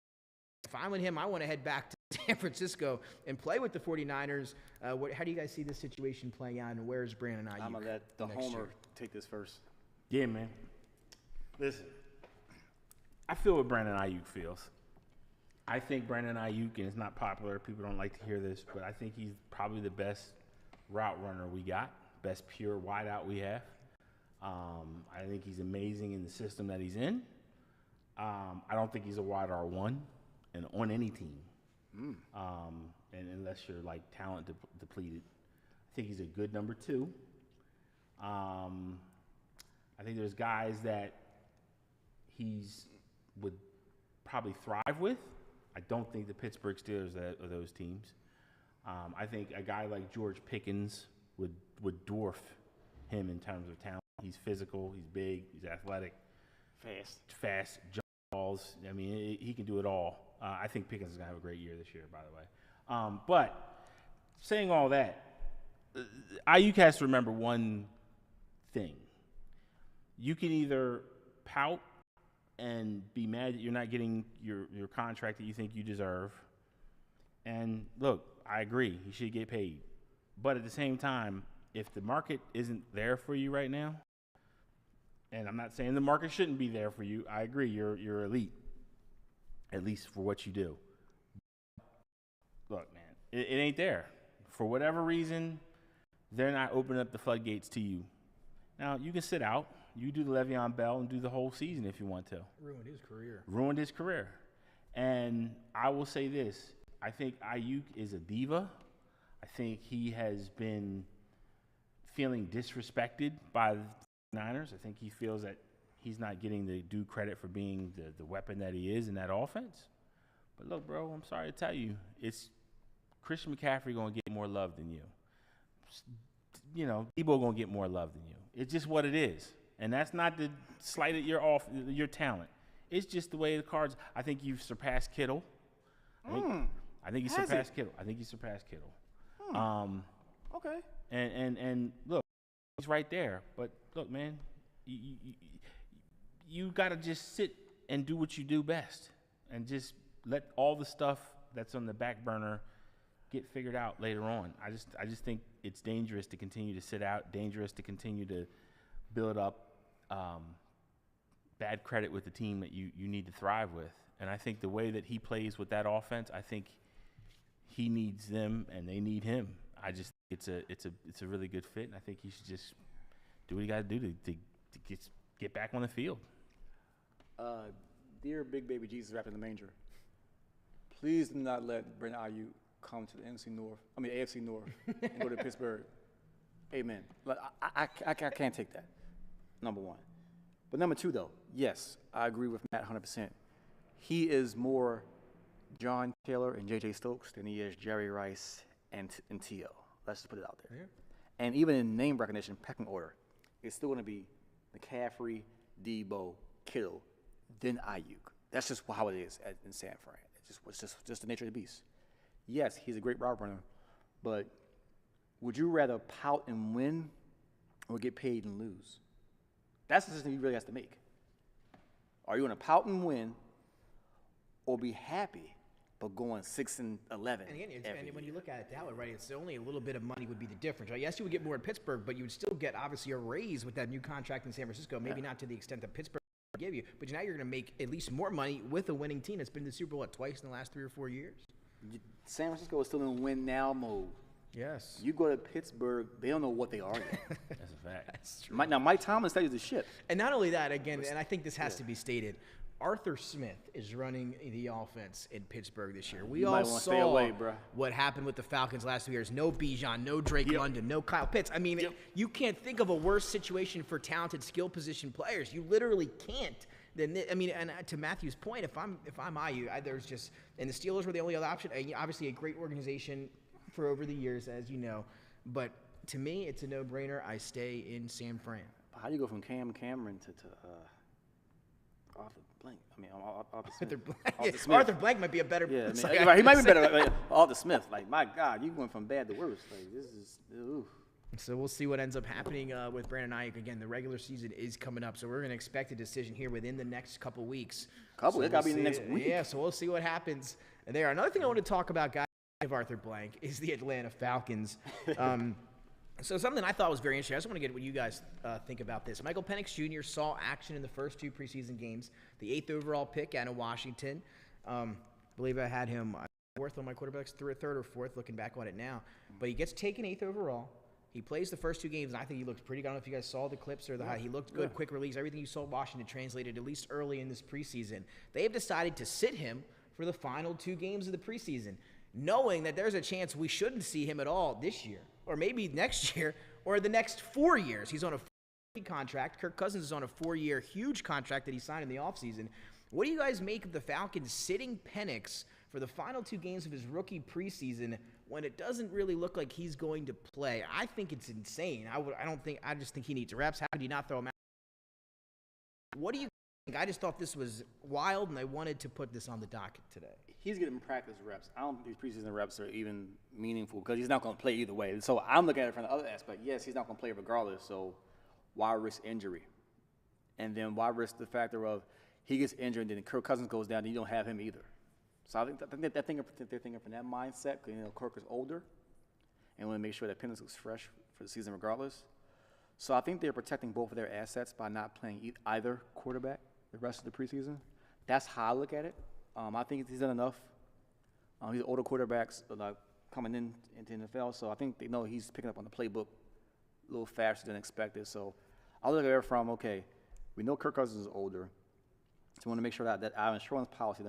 If I'm with him, I want to head back to San Francisco and play with the 49ers. How do you guys see this situation playing out, and where is Brandon Ayuk? I'm going to let the homer take this first. Yeah, man. Listen, I feel what Brandon Ayuk feels. I think Brandon Ayuk, and it's not popular, people don't like to hear this, but I think he's probably the best route runner we got, best pure wideout we have. I think he's amazing in the system that he's in. I don't think he's a wide R1 and on any team, and unless you're like talent depleted. I think he's a good number 2. I think there's guys that would probably thrive with. I don't think the Pittsburgh Steelers are those teams. I think a guy like George Pickens would dwarf him in terms of talent. He's physical, he's big, he's athletic, fast, jump balls. I mean, he can do it all. I think Pickens is gonna have a great year this year, by the way. But saying all that, Ayuk has to remember one thing. You can either pout and be mad that you're not getting your contract that you think you deserve. And look, I agree, he should get paid. But at the same time, if the market isn't there for you right now, and I'm not saying the market shouldn't be there for you, I agree, you're elite, at least for what you do. Look, man, it ain't there. For whatever reason, they're not opening up the floodgates to you. Now, you can sit out. You do the Le'Veon Bell and do the whole season if you want to. Ruined his career. And I will say this. I think Ayuk is a diva. I think he has been feeling disrespected by the Niners. I think he feels that he's not getting the due credit for being the weapon that he is in that offense. But look, bro, I'm sorry to tell you, it's Christian McCaffrey going to get more love than you. Debo going to get more love than you. It's just what it is. And that's not to slight at your talent. It's just the way the cards. I think you've surpassed Kittle. I think you surpassed Kittle. Okay. And look, he's right there. But look, man, you got to just sit and do what you do best, and just let all the stuff that's on the back burner get figured out later on. I just think it's dangerous to continue to sit out. Dangerous to continue to build up bad credit with the team that you need to thrive with. And I think the way that he plays with that offense, I think he needs them and they need him. I just think it's a really good fit, and I think he should just do what he got to do to get back on the field. Dear big baby Jesus wrapped in the manger, please do not let Brandon Ayuk come to the AFC North and go to Pittsburgh. Amen. But I can't take that. Number one. But number 2, though, yes, I agree with Matt 100%. He is more John Taylor and J.J. Stokes than he is Jerry Rice and T.O. Let's just put it out there. Yeah. And even in name recognition, pecking order, it's still going to be McCaffrey, Debo, Kittle, then Ayuk. That's just how it is in San Fran. It's just the nature of the beast. Yes, he's a great route runner, but would you rather pout and win or get paid and lose? That's the decision he really has to make. Are you going to pout and win or be happy but going 6-11. And again, and when you look at it that way, right, it's only a little bit of money would be the difference, right? Yes, you would get more in Pittsburgh, but you would still get obviously a raise with that new contract in San Francisco. Maybe not to the extent that Pittsburgh would give you, but now you're going to make at least more money with a winning team that's been in the Super Bowl twice in the last 3 or 4 years. San Francisco is still in win now mode. Yes. You go to Pittsburgh, they don't know what they are yet. That's a fact. That's true. Now, Mike Tomlin studies the ship. And not only that, again, and I think this has to be stated, Arthur Smith is running the offense in Pittsburgh this year. We all saw what happened with the Falcons last 2 years. No Bijan, no Drake London, no Kyle Pitts. I mean, you can't think of a worse situation for talented skill position players. You literally can't. I mean, and to Matthew's point, if I'm IU, there's just, and the Steelers were the only other option. Obviously, a great organization for over the years, as you know, but to me, it's a no-brainer. I stay in San Fran. How do you go from Cameron to Arthur Blank? I mean, Arthur Smith. Arthur Blank might be a better. Yeah, I mean, he might be better. Like, Arthur Smith. Like, my God, you went from bad to worse. Like, this is. Ooh. So we'll see what ends up happening with Brandon Ayuk. Again, the regular season is coming up, so we're going to expect a decision here within the next couple weeks. It got to be the next week. Yeah, so we'll see what happens there. Another thing I want to talk about, guys, of Arthur Blank is the Atlanta Falcons. So something I thought was very interesting. I just want to get what you guys think about this. Michael Penix Jr. saw action in the first 2 preseason games. The 8th overall pick out of Washington. I believe I had him 4th on my quarterbacks, 3rd or 4th, looking back on it now. But he gets taken 8th overall. He plays the first 2 games, and I think he looked pretty good. I don't know if you guys saw the clips or he looked good, quick release. Everything you saw Washington translated, at least early in this preseason. They have decided to sit him for the final 2 games of the preseason, knowing that there's a chance we shouldn't see him at all this year, or maybe next year, or the next 4 years. He's on a 4-year contract. Kirk Cousins is on a 4-year huge contract that he signed in the offseason. What do you guys make of the Falcons sitting Penix for the final 2 games of his rookie preseason when it doesn't really look like he's going to play? I think it's insane. I just think he needs reps. How could you not throw him out? What do you think? I just thought this was wild, and I wanted to put this on the docket today. He's getting practice reps. I don't think these preseason reps are even meaningful because he's not going to play either way. So I'm looking at it from the other aspect. Yes, he's not going to play regardless, so why risk injury? And then why risk the factor of he gets injured and then Kirk Cousins goes down and you don't have him either? So I think they're thinking from that mindset because, Kirk is older and want to make sure that Penix looks fresh for the season regardless. So I think they're protecting both of their assets by not playing either quarterback the rest of the preseason. That's how I look at it. I think he's done enough. He's older quarterbacks coming into the NFL, so I think they know he's picking up on the playbook a little faster than expected. So I look at it from, okay, we know Kirk Cousins is older, so we want to make sure that our insurance policy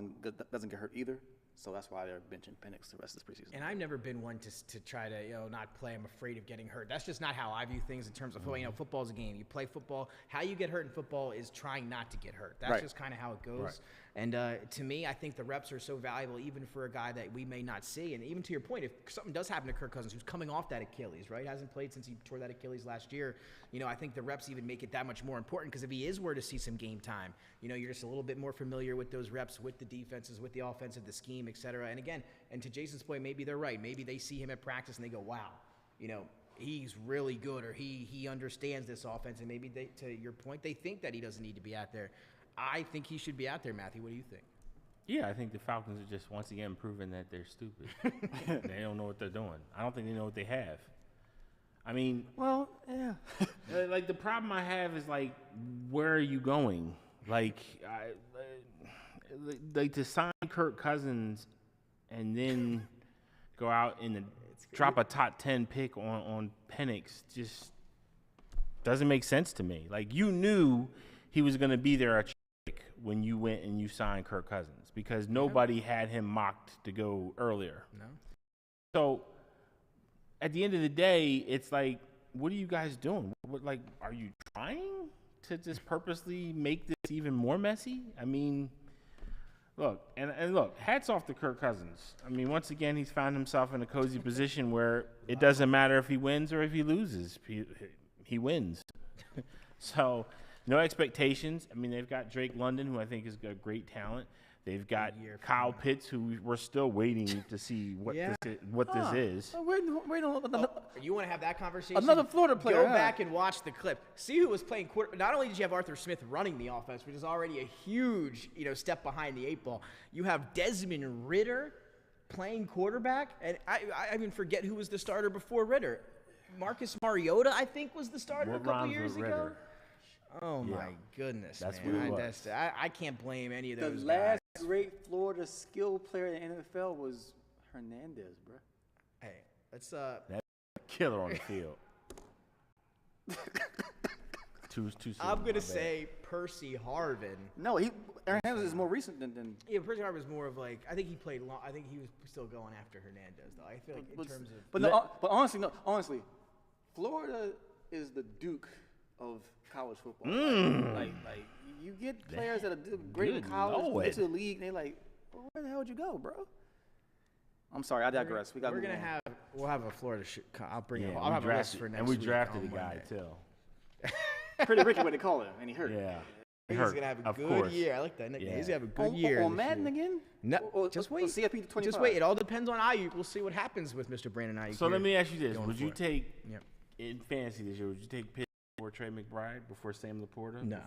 doesn't get hurt either. So that's why they're benching Penix the rest of this preseason. And I've never been one to try to not play. I'm afraid of getting hurt. That's just not how I view things in terms of football. Football's a game. You play football. How you get hurt in football is trying not to get hurt. That's just kind of how it goes. Right. And to me, I think the reps are so valuable, even for a guy that we may not see. And even to your point, if something does happen to Kirk Cousins, who's coming off that Achilles, right? Hasn't played since he tore that Achilles last year. I think the reps even make it that much more important because if he were to see some game time, you're just a little bit more familiar with those reps, with the defenses, with the offensive, the scheme, et cetera. And again, and to Jason's point, maybe they're right. Maybe they see him at practice and they go, wow, he's really good, or he understands this offense. And maybe to your point, they think that he doesn't need to be out there. I think he should be out there, Matthew. What do you think? Yeah, I think the Falcons are just once again proving that they're stupid. They don't know what they're doing. I don't think they know what they have. I mean, well, yeah. Like the problem I have is where are you going? Like to sign Kirk Cousins and then go out and drop a top 10 pick on Penix just doesn't make sense to me. Like you knew he was going to be there when you went and you signed Kirk Cousins because nobody had him mocked to go earlier. No. So at the end of the day, it's like, what are you guys doing? Are you trying to just purposely make this even more messy? I mean, look, and look, hats off to Kirk Cousins. I mean, once again, he's found himself in a cozy position where it doesn't matter if he wins or if he loses. He wins. So no expectations. I mean, they've got Drake London, who I think is a great talent. They've got year from Kyle now. Pitts, who we're still waiting to see what Yeah. this is. Wait You want to have that conversation? Another Florida player, Go huh? back and watch the clip. See who was playing quarter. Not only did you have Arthur Smith running the offense, which is already a huge, step behind the 8 ball. You have Desmond Ridder playing quarterback, and I even forget who was the starter before Ridder. Marcus Mariota, I think, was the starter What a couple rhymes years with ago. Ridder? Oh Yeah. my goodness, That's man! what it was. I can't blame any of The those last guys. great Florida skill player in the NFL was Hernandez, bro. Hey, let's Killer on the field. Two I'm my gonna bad. say Percy Harvin. No, Hernandez is more recent than. Yeah, Percy Harvin was more of like I think he played long. I think he was still going after Hernandez though. I feel like in terms of But honestly, Florida is the Duke of college football. Like you get players that are great in Good college, Lord. get to the league, and they like, well, where the hell would you go, bro? I'm sorry, I digress. we'll have a Florida. I'll bring it. Yeah, I'll we have a list drafted, for next and we week drafted on a guy Monday. too. Pretty Ricky, what they call him, and he hurt. Yeah, He's hurt, gonna have a of good course. year. I like that nickname. Yeah. He's gonna have a good On, year. on this Madden year. again? No, Or just or wait. CFP 25. Just wait. It all depends on Ayuk. We'll see what happens with Mr. Brandon Ayuk. So here let me ask you this: going would you forward. take Yep. in fantasy this year? Would you take Pitts before Trey McBride before Sam Laporta? No.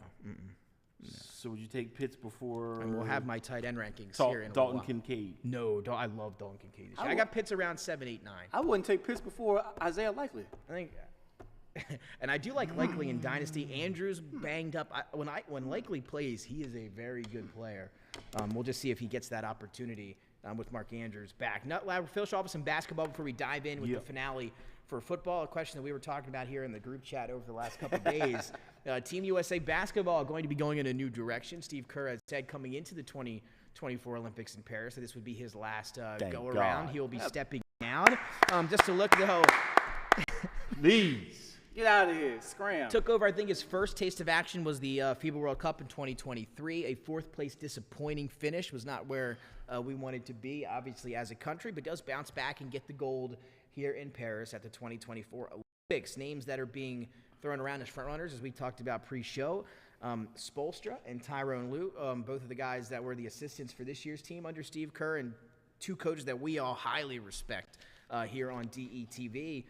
So would you take Pitts before? And we'll have my tight end rankings here in a Dalton while. Kincaid. No, I love Dalton Kincaid. I got Pitts around 7, 8, 9. I wouldn't take Pitts before Isaiah Likely. I think, and I do like Likely in Dynasty. Andrews banged up. When Likely plays, he is a very good player. We'll just see if he gets that opportunity with Mark Andrews back. We'll finish off with some basketball before we dive in with the finale for football. A question that we were talking about here in the group chat over the last couple of days. Team USA basketball going to be going in a new direction. Steve Kerr has said coming into the 2024 Olympics in Paris that this would be his last go around. God. He'll be stepping down. Just to look though. Please. Get out of here, scram. Took over, I think his first taste of action was the FIBA World Cup in 2023. A fourth place disappointing finish was not where we wanted to be, obviously, as a country, but does bounce back and get the gold here in Paris at the 2024 Olympics. Names that are being thrown around as frontrunners, as we talked about pre-show. Spoelstra and Tyrone Lue, both of the guys that were the assistants for this year's team under Steve Kerr, and two coaches that we all highly respect here on DETV.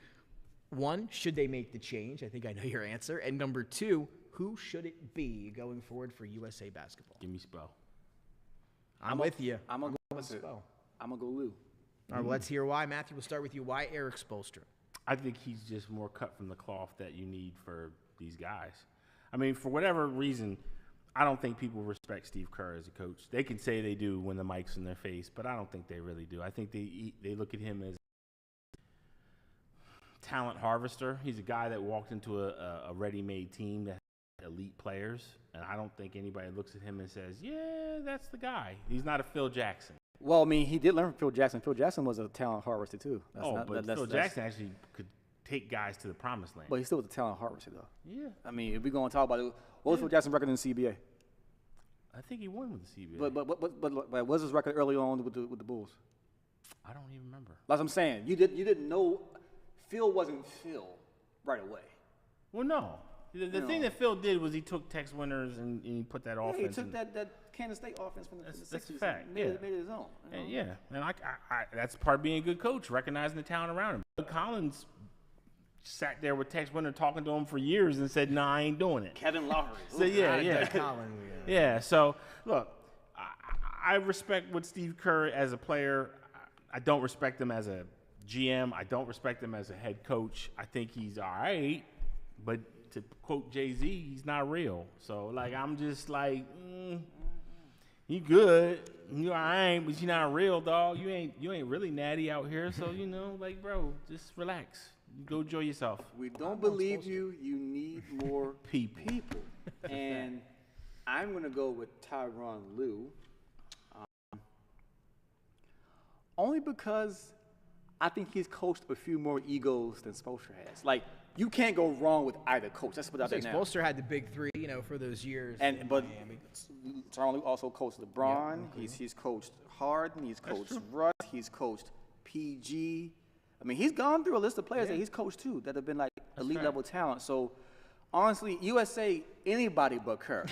One, should they make the change? I think I know your answer. And number two, who should it be going forward for USA basketball? Give me Spo. I'm with you. I'm going to go with Spo. I'm going to go Lou. All right, well, let's hear why. Matthew, we'll start with you. Why Eric Spoelstra? I think he's just more cut from the cloth that you need for these guys. I mean, for whatever reason, I don't think people respect Steve Kerr as a coach. They can say they do when the mic's in their face, but I don't think they really do. I think they look at him as talent harvester. He's a guy that walked into a ready-made team that had elite players, and I don't think anybody looks at him and says, yeah, that's the guy. He's not a Phil Jackson. Well, I mean, he did learn from Phil Jackson. Phil Jackson was a talent harvester, too. Phil Jackson actually could take guys to the promised land. But he still was a talent harvester, though. Yeah. I mean, if we're going to talk about it, what was Phil Jackson's record in the CBA? I think he won with the CBA. But what was his record early on with the Bulls? I don't even remember. Like I'm saying, you didn't know Phil wasn't Phil right away. Well, no. The thing that Phil did was he took Tex Winters and he put that offense. Yeah, he took that Kansas State offense from the That's 60s a fact, and made it his own. You know? And yeah, and I that's part of being a good coach, recognizing the talent around him. Doug Collins sat there with Tex Winter talking to him for years and said, "Nah, I ain't doing it." Kevin Lowry. So yeah. Colin, Yeah, so look, I respect what Steve Kerr as a player. I don't respect him as a GM. I don't respect him as a head coach. I think he's all right, but to quote Jay-Z, he's not real. So like, I'm just like, you good, you all right, but you're not real, dog. You ain't really natty out here. So like, bro, just relax. Go enjoy yourself. We don't believe you. You need more People. And I'm going to go with Tyronn Lue. Only because I think he's coached a few more egos than Spoelstra has. Like, you can't go wrong with either coach. That's what I think now. Spoelstra had the big three, for those years. But Miami. Tyronn Lue also coached LeBron. He's coached Harden. He's coached Russ. He's coached PG. I mean, he's gone through a list of players that he's coached too that have been like elite level talent. So Honestly, USA, anybody but Kerr.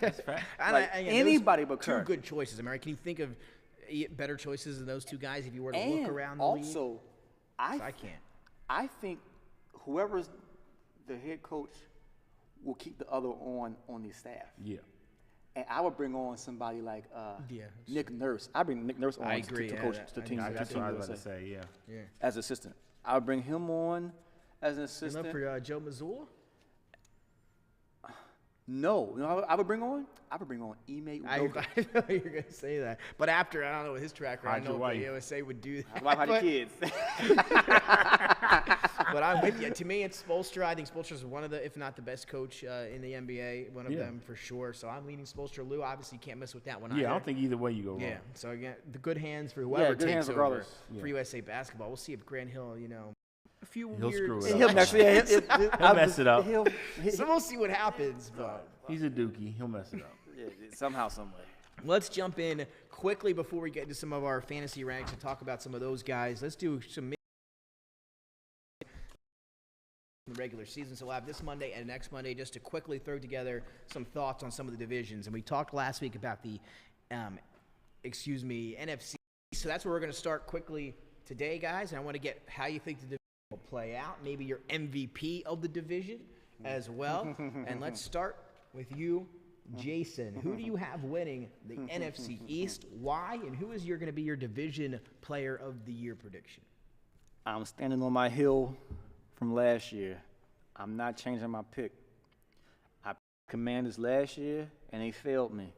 That's fact. Anybody but Kerr. Two good choices, America. Can you think of better choices than those two guys if you were to And look around the league? also, I can't. I think whoever's the head coach will keep the other on the staff. Yeah. And I would bring on somebody like Yeah. Nick Nurse. I bring Nick Nurse on I agree, to yeah, coach that- the I team. think That's Team what I was USA about to say. Yeah. Yeah. as assistant. I would bring him on as an You assistant. love for Joe Mazzulla? No, I would bring on. I would bring on Ime I Udoka. know you're going to say that. But after, I don't know what his track record, I Hide your know if the wife. USA would do that. Wife had the but, kids. but I'm with you. To me, it's Spoelstra. I think Spoelstra's one of the, if not the best coach in the NBA, one of them for sure. So I'm leaning Spoelstra. Lou, obviously, can't mess with that one either. Yeah, I don't think either way you go wrong. Yeah, so again, the good hands for whoever good takes hands over regardless. for USA basketball. We'll see if Grant Hill, a few He'll weird screw it up. He'll mess, He'll mess it up. So we'll see what happens. But He's a dookie. He'll mess it up. somehow, some way. let's jump in quickly before we get into some of our fantasy ranks and talk about some of those guys. Let's do some regular season. So we'll have this Monday and next Monday just to quickly throw together some thoughts on some of the divisions. And we talked last week about the, NFC. So that's where we're going to start quickly today, guys. And I want to get how you think the division will play out. Maybe your MVP of the division as well. And let's start with you, Jason. Who do you have winning the NFC East? Why? And who is going to be your division player of the year prediction? I'm standing on my hill from last year. I'm not changing my pick. I picked Commanders last year, and they failed me.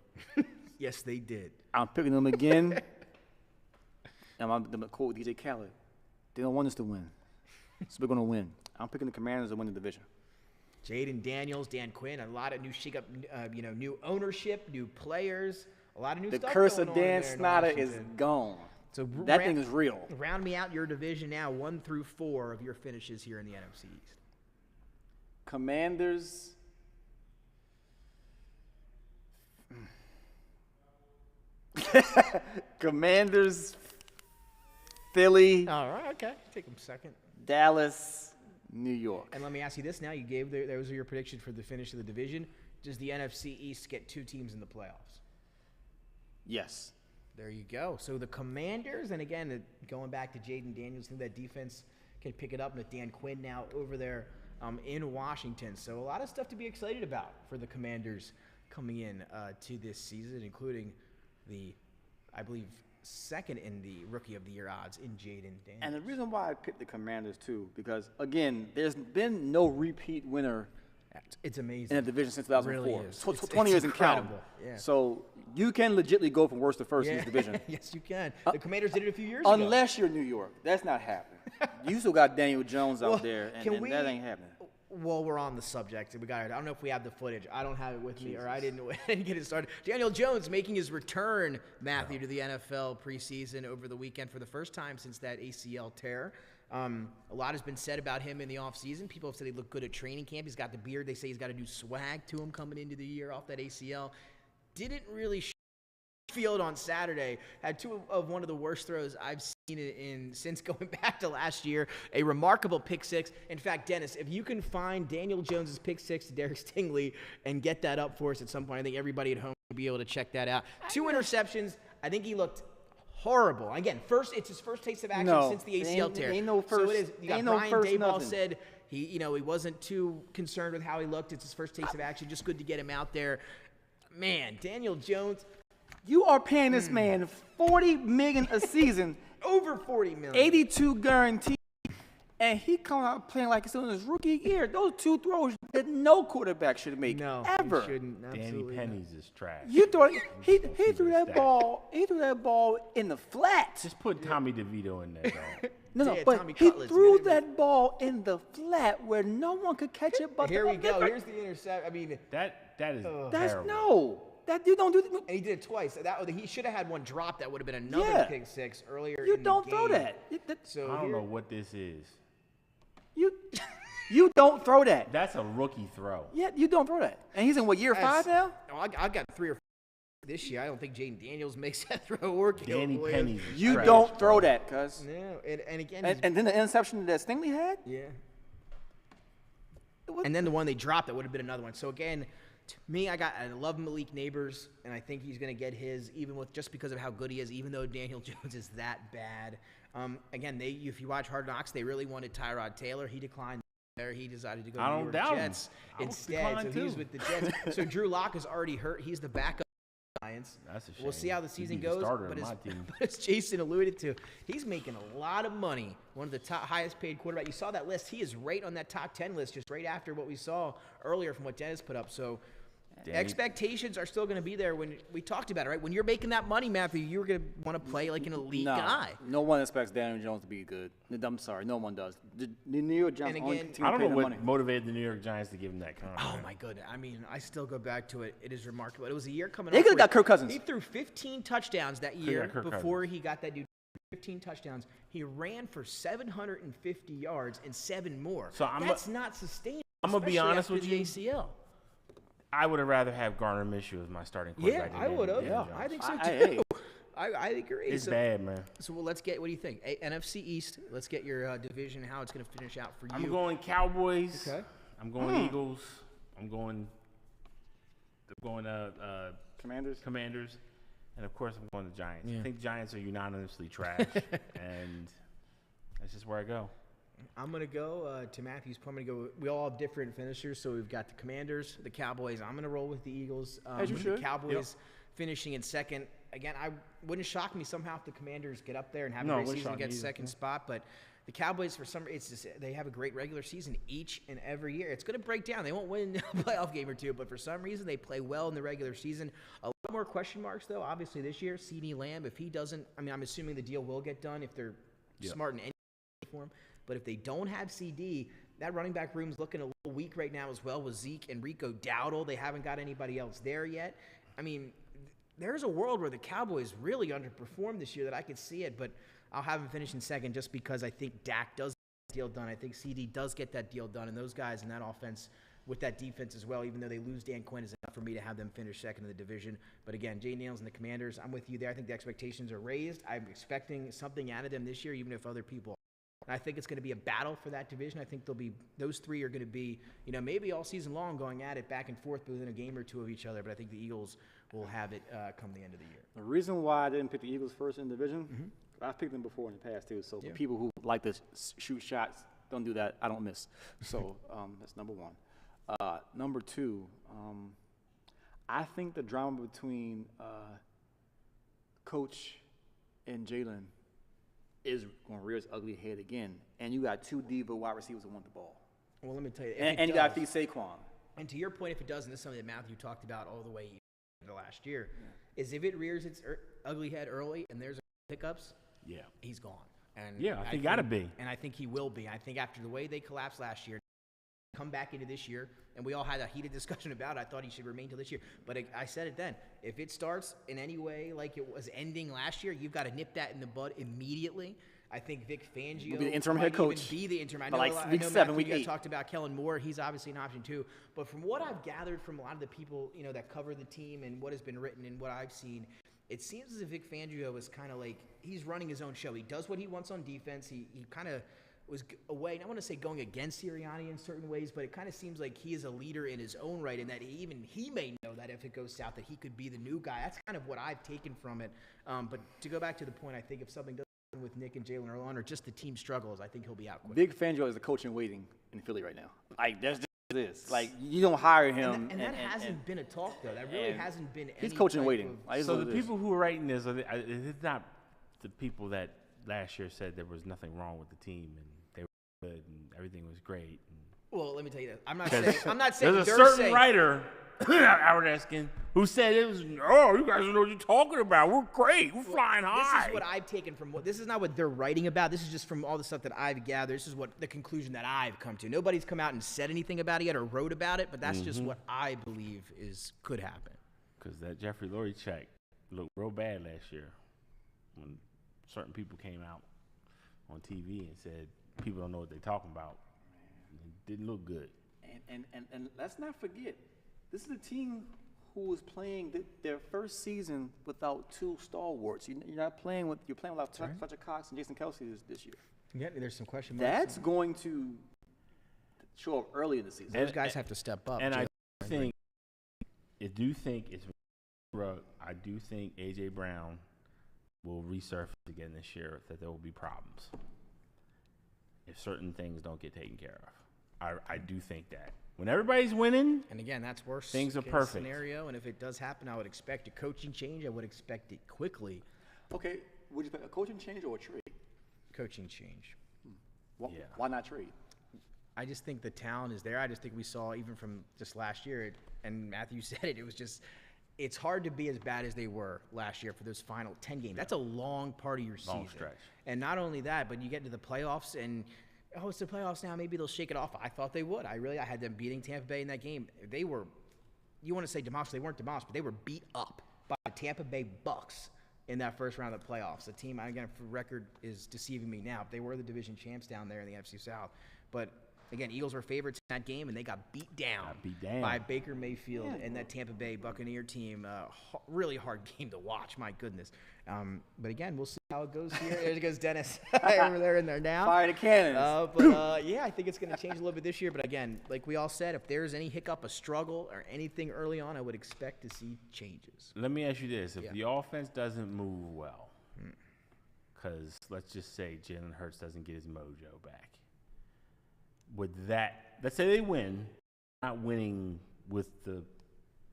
Yes, they did. I'm picking them again, and I'm going to quote DJ Khaled. They don't want us to win, so we're going to win. I'm picking the Commanders to win the division. Jaden Daniels, Dan Quinn, a lot of new shake-up, new ownership, new players, a lot of new The stuff curse going of on Dan there in Snyder is Washington. gone. So That thing is real. Round me out your division now, 1 through 4 of your finishes here in the NFC East. Commanders. Commanders, Philly, All right, okay. Take them second. Dallas, New York. And let me ask you this now. You gave those are your predictions for the finish of the division. Does the NFC East get 2 teams in the playoffs? Yes. There you go. So the Commanders, and again, going back to Jaden Daniels, I think that defense can pick it up with Dan Quinn now over there in Washington. So a lot of stuff to be excited about for the Commanders coming in to this season, including the, I believe, second in the Rookie of the Year odds in Jaden Daniels. And the reason why I picked the Commanders, too, because, again, there's been no repeat winner It's amazing. in the division since 2004. Really is. It's 20 years and counting. incredible. Yeah. So you can legitimately go from worst to first in this division. Yes, you can. The Commanders did it a few years ago. Unless you're New York. That's not happening. You still got Daniel Jones out Well, there, and, can and we- that ain't happening. Well, we're on the subject. I don't know if we have the footage. I don't have it with me, or I didn't get it started. Daniel Jones making his return, Matthew, to the NFL preseason over the weekend for the first time since that ACL tear. A lot has been said about him in the offseason. People have said he looked good at training camp. He's got the beard. They say he's got a new swag to him coming into the year off that ACL. Didn't really field on Saturday. Had 2 of one of the worst throws I've seen since going back to last year. A remarkable pick 6. In fact, Dennis, if you can find Daniel Jones's pick 6 to Derek Stingley and get that up for us at some point, I think everybody at home will be able to check that out. 2 interceptions. I think he looked horrible. Again, it's his first taste of action since the ACL tear. Ain't no first. So it is. You got ain't no Brian first Daboll nothing. said he wasn't too concerned with how he looked. It's his first taste of action. Just good to get him out there. Man, Daniel Jones, You are paying this man $40 million a season, over $40 million. 82 guaranteed, and he come out playing like it's in his rookie year. Those 2 throws that no quarterback should make No, ever. he shouldn't. Danny Absolutely not. Pennies is trash. You throw he threw that stat. ball. He threw that ball in the flat. Just put Tommy DeVito in there, though. No, Yeah, but Tommy he Cutlets, threw get him. that ball in the flat where no one could catch it. But Here the we go. other- Here's the intercept. I mean, that is That's terrible. no. That you don't do. and he did it twice. He should have had one drop. That would have been another Yeah. pick 6 earlier. You in don't the throw game. that. So I don't here- know what this is. You don't throw that. That's a rookie throw. Yeah, you don't throw that. And he's in what, year 5 now? Oh, I got 3 or 4 this year. I don't think Jaden Daniels makes that throw work. Danny Pennies is You trash, don't bro. throw that, cuz. No, and again, And then the interception that Stingley had, yeah. And then the one they dropped, that would have been another one. So again, to me, I love Malik Neighbors, and I think he's going to get his, just because of how good he is, even though Daniel Jones is that bad. Again, if you watch Hard Knocks, they really wanted Tyrod Taylor. He declined there. He decided to go to the New York Jets instead. So he was with the Jets. So Drew Lock is already hurt. He's the backup. Giants. That's a shame. We'll see how the season goes. But as Jason alluded to, he's making a lot of money. One of the highest paid quarterbacks. You saw that list. He is right on that top 10 list, just right after what we saw earlier from what Dennis put up. So expectations are still going to be there. When we talked about it, right? When you're making that money, Matthew, you're going to want to play like an elite guy. No one expects Daniel Jones to be good. I'm sorry, no one does. The New York Giants I don't know what motivated the New York Giants to give him that contract. Oh my goodness! I mean, I still go back to it. It is remarkable. It was a year coming. They could have got Kirk Cousins. He threw 15 touchdowns that year before he got that dude. 15 touchdowns. He ran for 750 yards and 7 more. So that's not sustainable. I'm gonna be honest with you. ACL. I would have rather have Garner Minshew as my starting quarterback. Yeah, I would have. Yeah, I think so too. I agree. It's bad, man. So let's get. What do you think? NFC East. Let's get your division. How it's going to finish out for you. I'm going Cowboys. Okay. I'm going Eagles. I'm going Commanders, and of course I'm going to Giants. Yeah. I think Giants are unanimously trash, and that's just where I go. I'm going to go to Matthew's. I'm going to go. We all have different finishers, so we've got the Commanders, the Cowboys. I'm going to roll with the Eagles. As you should. The Cowboys finishing in second. Again, I wouldn't shock me somehow if the Commanders get up there and have a great season and get second spot. But the Cowboys, for some reason, they have a great regular season each and every year. It's going to break down. They won't win a playoff game or two, but for some reason they play well in the regular season. A lot more question marks, though. Obviously, this year, CeeDee Lamb, if he doesn't, I'm assuming the deal will get done if they're smart in any form. But if they don't have CD, that running back room's looking a little weak right now as well with Zeke and Rico Dowdle. They haven't got anybody else there yet. I mean, there's a world where the Cowboys really underperformed this year that I could see it, but I'll have them finish in second just because I think Dak does get that deal done. I think CD does get that deal done, and those guys in that offense with that defense as well, even though they lose Dan Quinn, is enough for me to have them finish second in the division. But again, Jay Nails and the Commanders, I'm with you there. I think the expectations are raised. I'm expecting something out of them this year, even if other people. And I think it's going to be a battle for that division. I think those three are going to be, maybe all season long going at it back and forth within a game or two of each other. But I think the Eagles will have it come the end of the year. The reason why I didn't pick the Eagles first in the division, I've picked them before in the past too. So for people who like to shoot shots, don't do that. I don't miss. So that's number one. Number two, I think the drama between Coach and Jalen is going to rear its ugly head again. And you got two diva wide receivers who want the ball. Well, let me tell you. And you got to feed Saquon. And to your point, if it does, and this is something that Matthew talked about all the way into last year, is if it rears its ugly head early and there's hiccups, he's gone. And I think got to be. And I think he will be. I think after the way they collapsed last year, come back into this year, and we all had a heated discussion about it. I thought he should remain till this year. But I said it then. If it starts in any way like it was ending last year, you've got to nip that in the bud immediately. I think Vic Fangio will be the interim head coach. Be the interim. I know week 7, week 8. You talked about Kellen Moore. He's obviously an option too. But from what I've gathered from a lot of the people that cover the team and what has been written and what I've seen, it seems as if Vic Fangio is kind of like he's running his own show. He does what he wants on defense. He kind of was away, and I want to say going against Sirianni in certain ways, but it kind of seems like he is a leader in his own right, and that he may know that if it goes south that he could be the new guy. That's kind of what I've taken from it. But to go back to the point, I think if something does happen with Nick and Jalen early on, or just the team struggles, I think he'll be out quick. Vic Fangio is the coach in waiting in Philly right now. Like, that's just this. Like, you don't hire him. And that hasn't been a talk, though. That really hasn't been any He's coaching waiting. So the people who are writing this, it's not the people that last year said there was nothing wrong with the team and they were good and everything was great. Well, let me tell you this. I'm not saying there's a certain writer, Howard Eskin, who said it was, you guys don't know what you're talking about. We're great. We're flying high. This is what I've taken from this is not what they're writing about. This is just from all the stuff that I've gathered. This is what the conclusion that I've come to. Nobody's come out and said anything about it yet or wrote about it, but that's just what I believe could happen. Because that Jeffrey Lurie check looked real bad last year when certain people came out on TV and said people don't know what they're talking about. It didn't look good. And let's not forget, this is a team who was playing their first season without two stalwarts. You're playing without Fletcher Cox and Jason Kelsey this year. Yeah, there's some question marks. That's going to show up early in the season. Those guys have to step up. And I think it's rough. I do think A.J. Brown will resurface again this year, that there will be problems if certain things don't get taken care of. I do think that. When everybody's winning, and again, that's worst things are case perfect scenario. And if it does happen, I would expect a coaching change. I would expect it quickly. Okay, would you expect a coaching change or a trade? Coaching change. Why not trade? I just think the talent is there. I just think we saw, even from just last year, and Matthew said it, it was just, it's hard to be as bad as they were last year for those final 10 games. That's a long part of your season. Long stretch. And not only that, but you get to the playoffs and, oh, it's the playoffs now, maybe they'll shake it off. I thought they would. I had them beating Tampa Bay in that game. They were, you want to say demolished, they weren't demolished, but they were beat up by the Tampa Bay Bucks in that first round of the playoffs. The team, again, for record, is deceiving me now. They were the division champs down there in the NFC South. But again, Eagles were favorites in that game, and they got beat down by Baker Mayfield and that Tampa Bay Buccaneer team. Really hard game to watch, my goodness. But again, we'll see how it goes here. There goes Dennis over there in there now. Fire the cannons. Yeah, I think it's going to change a little bit this year. But again, like we all said, if there's any hiccup, a struggle, or anything early on, I would expect to see changes. Let me ask you this. If the offense doesn't move well, because let's just say Jalen Hurts doesn't get his mojo back, would that, let's say they win, not winning with the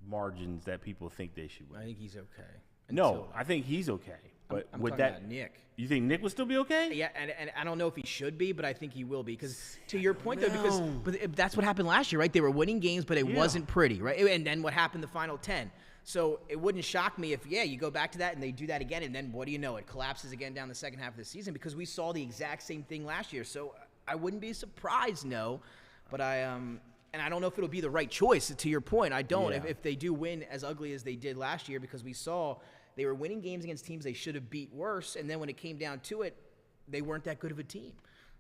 margins that people think they should win. I think he's okay. No, I think he's okay. But I'm would talking that about Nick? You think Nick would still be okay? Yeah, and I don't know if he should be, but I think he will be. Because to your point, though, but that's what happened last year, right? They were winning games, but it wasn't pretty, right? And then what happened the final 10? So it wouldn't shock me if, you go back to that and they do that again, and then what do you know? It collapses again down the second half of the season because we saw the exact same thing last year. So I wouldn't be surprised, no. But and I don't know if it'll be the right choice. To your point, I don't. Yeah. If they do win as ugly as they did last year, because we saw they were winning games against teams they should have beat worse, and then when it came down to it, they weren't that good of a team.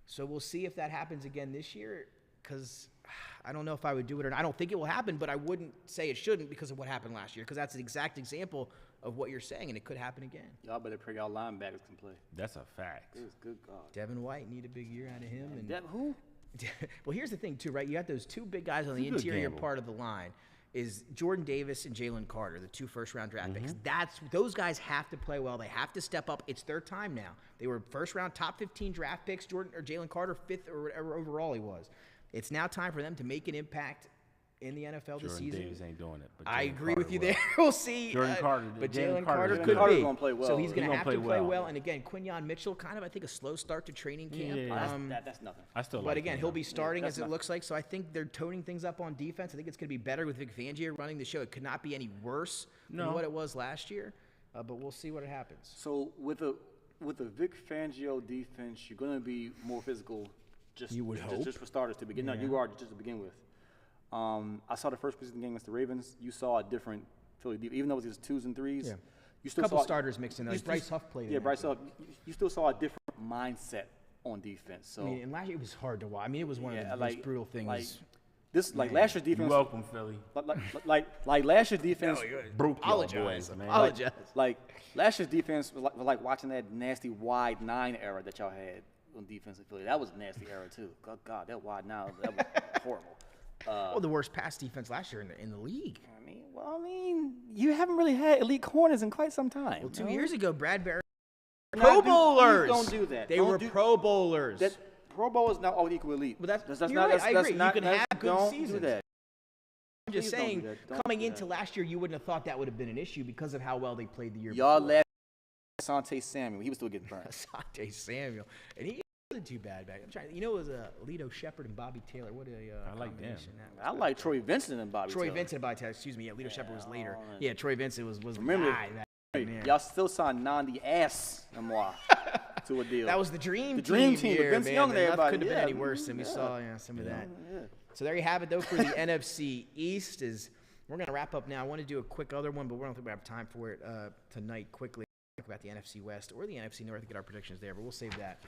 So we'll see if that happens again this year, because I don't know if I would do it or not. I don't think it will happen, but I wouldn't say it shouldn't because of what happened last year, because that's an exact example of what you're saying, and it could happen again. Y'all better pray y'all linebackers can play. That's a fact. Good God. Devin White, need a big year out of him. And Who? Well, here's the thing, too, right? You got those two big guys on the interior part of the line. Is Jordan Davis and Jalen Carter, the 2 first-round draft picks. Those guys have to play well. They have to step up. It's their time now. They were first-round, top 15 draft picks. Jalen Carter, 5th or whatever overall he was. It's now time for them to make an impact in the NFL this season. Jordan Davis ain't doing it. But I Jalen agree Carter with you will. there. We'll see. Jordan Carter, but Jalen Jalen Carter Carter's could Carter's be. gonna play well. So he's going to gonna have play to play well. well. And again, Quinyon Mitchell, kind of, I think, a slow start to training camp. Yeah. That's nothing. I still But like again, him, he'll though. be starting that's as it nothing. looks like. So I think they're toning things up on defense. I think it's going to be better with Vic Fangio running the show. It could not be any worse than what it was last year. But we'll see what happens. So with a Vic Fangio defense, you're going to be more physical. You would hope. Just for starters to begin. No, you are just to begin with. I saw the first preseason game against the Ravens. You saw a different Philly defense, even though it was just 2s and 3s. Yeah. You still Couple saw starters mixed in. Like Bryce Huff played. Yeah, in Bryce that Huff. You still saw a different mindset on defense. So game. I mean, and last year it was hard to watch. I mean, it was one of the most brutal things. Last year's defense. You're welcome, Philly. Like last year's defense. Broke y'all Apologize. boys, man. Apologize. Like last year's defense was like watching that nasty wide 9 era that y'all had on defense in Philly. That was a nasty era too. God, that wide 9, that was horrible. Well, the worst pass defense last year in the league. I mean, you haven't really had elite corners in quite some time. Well, 2 years ago, Bradbury. Not Pro do- Bowlers. Don't do that. They Don't were do- Pro Bowlers. That Pro Bowl is not all equal elite. But that's not, you're right. I that's agree. not, You can that's- have good don't seasons. do that. I'm just Please don't saying, do that. Don't coming do into that. last year, you wouldn't have thought that would have been an issue because of how well they played the year Y'all before. last Asante Samuel. He was still getting burned. Asante Samuel, and he wasn't too bad back. I'm trying. It was Lito Shepherd and Bobby Taylor. What a I like them. combination that was. I like Troy Vincent and Bobby Troy Taylor. Vincent and Bobby Taylor. Excuse me. Yeah, Lito Shepherd was later. man. Yeah, Troy Vincent was Remember, high back then, yeah. y'all still signed Nandi Ass Memoir to a deal. That was the dream The dream team, year, Vince man. Young and Nothing everybody, couldn't have yeah. been any worse than we saw some of that. Yeah. So there you have it, though, for the NFC East. We're going to wrap up now. I want to do a quick other one, but we don't think we have time for it tonight quickly. Talk about the NFC West or the NFC North and get our predictions there, but we'll save that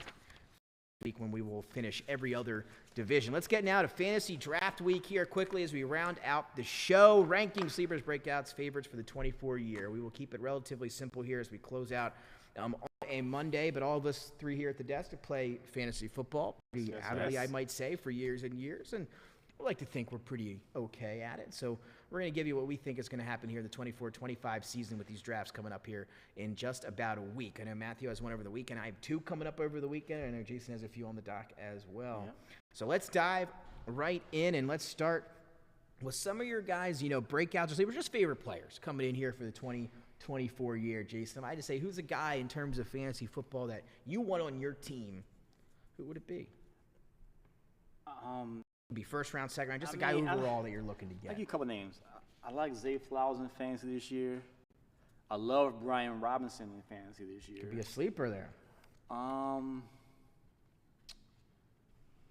week when we will finish every other division. Let's get now to Fantasy Draft Week here quickly as we round out the show. Ranking sleepers, breakouts, favorites for the 24 year. We will keep it relatively simple here as we close out on a Monday, but all of us three here at the desk play fantasy football pretty avidly, I might say, for years and years, and I like to think we're pretty okay at it. So we're going to give you what we think is going to happen here in the 24-25 season with these drafts coming up here in just about a week. I know Matthew has one over the weekend. I have two coming up over the weekend. I know Jason has a few on the dock as well. Yeah. So let's dive right in, and let's start with some of your guys, breakouts, or just favorite players coming in here for the 2024 year. Jason, I had to say, who's a guy in terms of fantasy football that you want on your team? Who would it be? Be first round, second round, just a guy overall that you're looking to get. I'll give you a couple names. I like Zay Flowers in fantasy this year. I love Brian Robinson in fantasy this year. Could be a sleeper there.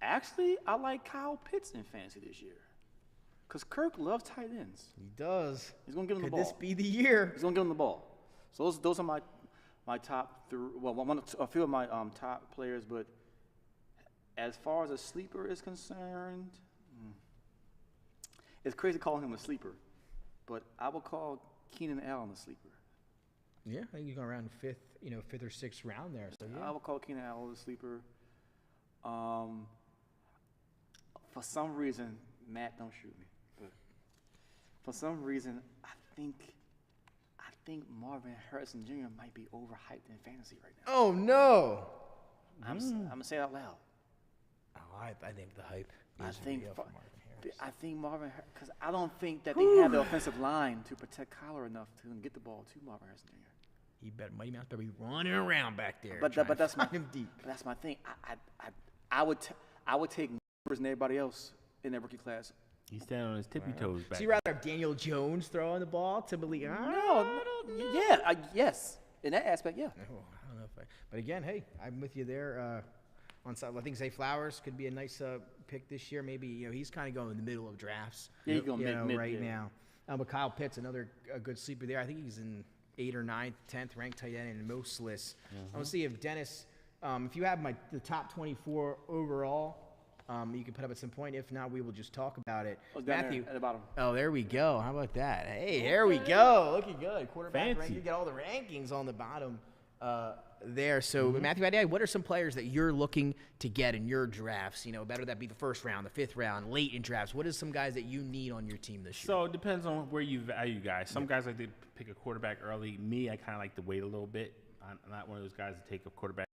Actually, I like Kyle Pitts in fantasy this year. Because Kirk loves tight ends. He does. He's going to give him the ball. Could this be the year? He's going to give him the ball. So those are my top three. Well, a few of my top players, but as far as a sleeper is concerned, it's crazy calling him a sleeper, but I would call Keenan Allen a sleeper. Yeah, I think you're going around fifth or sixth round there. So yeah. I would call Keenan Allen a sleeper. For some reason, Matt, don't shoot me, but for some reason, I think Marvin Harrison Jr. might be overhyped in fantasy right now. Oh no! I'm gonna say it out loud. Oh, I think the hype is real for Marvin Harrison. I think Marvin, because I don't think that they have the offensive line to protect Kyler enough to get the ball to Marvin Harrison Jr. He bet Mighty Mouse better be running around back there. But that's my deep. But that's my thing. I would take numbers than everybody else in that rookie class. He's standing on his tippy toes back. So you rather have Daniel Jones throwing the ball to believe? Yes. In that aspect, yeah. Oh, I don't know but again, hey, I'm with you there. On side, I think Zay Flowers could be a nice pick this year. Maybe he's kind of going in the middle of drafts. Yeah, he's going mid right now. But Kyle Pitts, another good sleeper there. I think he's in 8th or 9th, 10th ranked tight end in most lists. I want to see if Dennis, if you have the top 24 overall, you can put up at some point. If not, we will just talk about it. Matthew at the bottom. Oh, there we go. How about that? Hey, there we go. Looking good. Quarterback rank. You get all the rankings on the bottom. There. So, Matthew, what are some players that you're looking to get in your drafts? Better that be the first round, the 5th round, late in drafts. What is some guys that you need on your team this year? So, it depends on where you value guys. Some guys like to pick a quarterback early. Me, I kind of like to wait a little bit. I'm not one of those guys to take a quarterback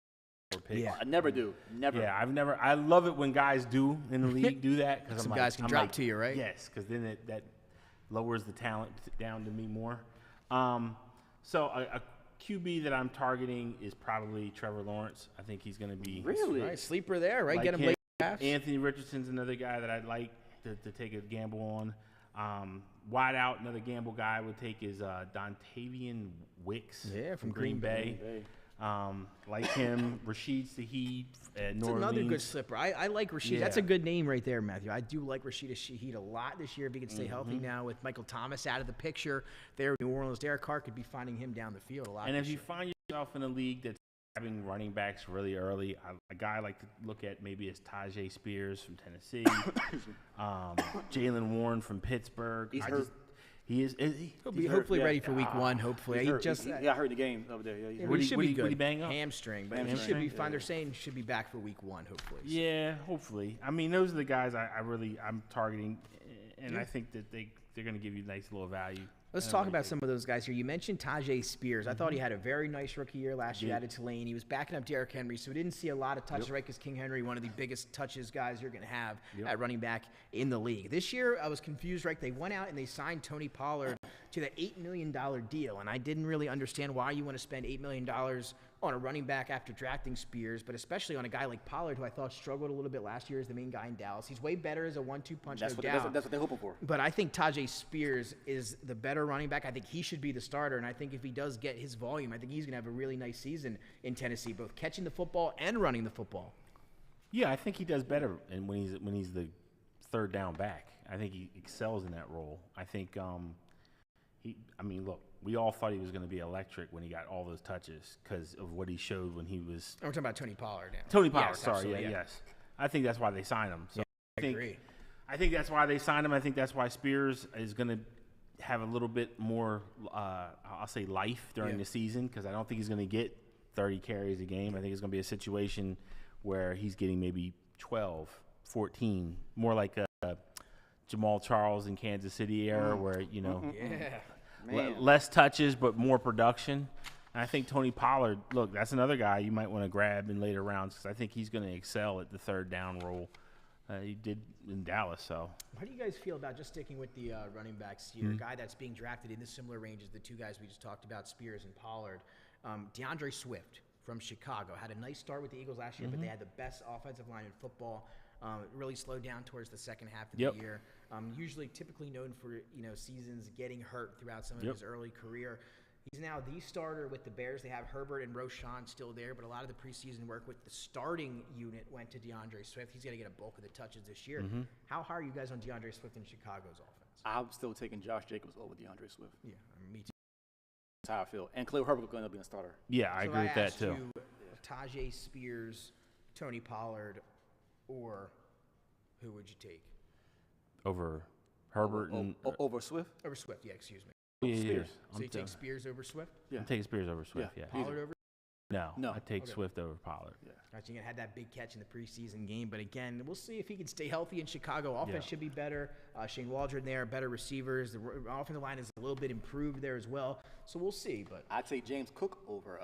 or pick. Yeah, I never do. Never. Yeah, I love it when guys do in the league do that. Cause some guys can drop to you, right? Yes, because then that lowers the talent down to me more. So, a QB that I'm targeting is probably Trevor Lawrence. I think he's going to be nice sleeper there, right? Like get him late drafts. Anthony Richardson's another guy that I'd like to take a gamble on. Wide out, another gamble guy I would take is Dontavian Wicks from Green Bay. Like him, Rashid Shaheed at New Orleans. Another good slipper. I like Rashid. Yeah. That's a good name right there, Matthew. I do like Rashid Shaheed a lot this year if he can stay healthy now with Michael Thomas out of the picture there. New Orleans, Derek Carr could be finding him down the field a lot. And if you find yourself in a league that's having running backs really early, a guy I like to look at maybe is Tajay Spears from Tennessee, Jalen Warren from Pittsburgh. He's hurt. He'll be hopefully ready for week 1. Hopefully, he got hurt in the game over there. Yeah, he should be good. Would he bang up? Hamstring, but he should be fine. They're saying he should be back for week 1. Hopefully. Yeah, hopefully. I mean, those are the guys I'm targeting, and I think that they're going to give you nice little value. Let's talk about some of those guys here. You mentioned Tajay Spears. I thought he had a very nice rookie year last year out of Tulane. He was backing up Derrick Henry, so we didn't see a lot of touches, right? Because King Henry, one of the biggest touches guys you're going to have at running back in the league. This year, I was confused, right? They went out and they signed Tony Pollard to that $8 million deal, and I didn't really understand why you want to spend $8 million on a running back after drafting Spears, but especially on a guy like Pollard, who I thought struggled a little bit last year as the main guy in Dallas. He's way better as a 1-2 punch, that's what they're hoping for. But I think Tajay Spears is the better running back. I think he should be the starter, and I think if he does get his volume, I think he's going to have a really nice season in Tennessee, both catching the football and running the football. Yeah, I think he does better when he's the third down back. I think he excels in that role. I think look, we all thought he was going to be electric when he got all those touches because of what he showed when he was. We're talking about Tony Pollard now. Tony Pollard, yes. I think that's why they signed him. So I agree. I think that's why they signed him. I think that's why Spears is going to have a little bit more, I'll say, life during the season because I don't think he's going to get 30 carries a game. I think it's going to be a situation where he's getting maybe 12, 14, more like a Jamal Charles in Kansas City era where, less touches but more production. And I think Tony Pollard, look, that's another guy you might want to grab in later rounds because I think he's going to excel at the third down role. He did in Dallas. So, how do you guys feel about just sticking with the running backs here? A guy that's being drafted in the similar range as the two guys we just talked about, Spears and Pollard. DeAndre Swift from Chicago had a nice start with the Eagles last year, but they had the best offensive line in football. It really slowed down towards the second half of the year. Typically known for seasons getting hurt throughout some of his early career. He's now the starter with the Bears. They have Herbert and Roschon still there, but a lot of the preseason work with the starting unit went to DeAndre Swift. He's going to get a bulk of the touches this year. How high are you guys on DeAndre Swift in Chicago's offense? I'm still taking Josh Jacobs over DeAndre Swift. Yeah, me too. That's how I feel. And Khalil Herbert going to be a starter. Yeah, I agree with that too. Tajay Spears, Tony Pollard, or who would you take? Over Herbert and over Swift? Over Swift, yeah, excuse me. Spears. So you take Spears over Swift? I'm taking Spears over Swift, yeah. Pollard over? No, I take Swift over Pollard. Yeah. Gotcha. He had that big catch in the preseason game, but again, we'll see if he can stay healthy in Chicago. Offense should be better. Shane Waldron there, better receivers. The offensive line is a little bit improved there as well, so we'll see. But I'd take James Cook over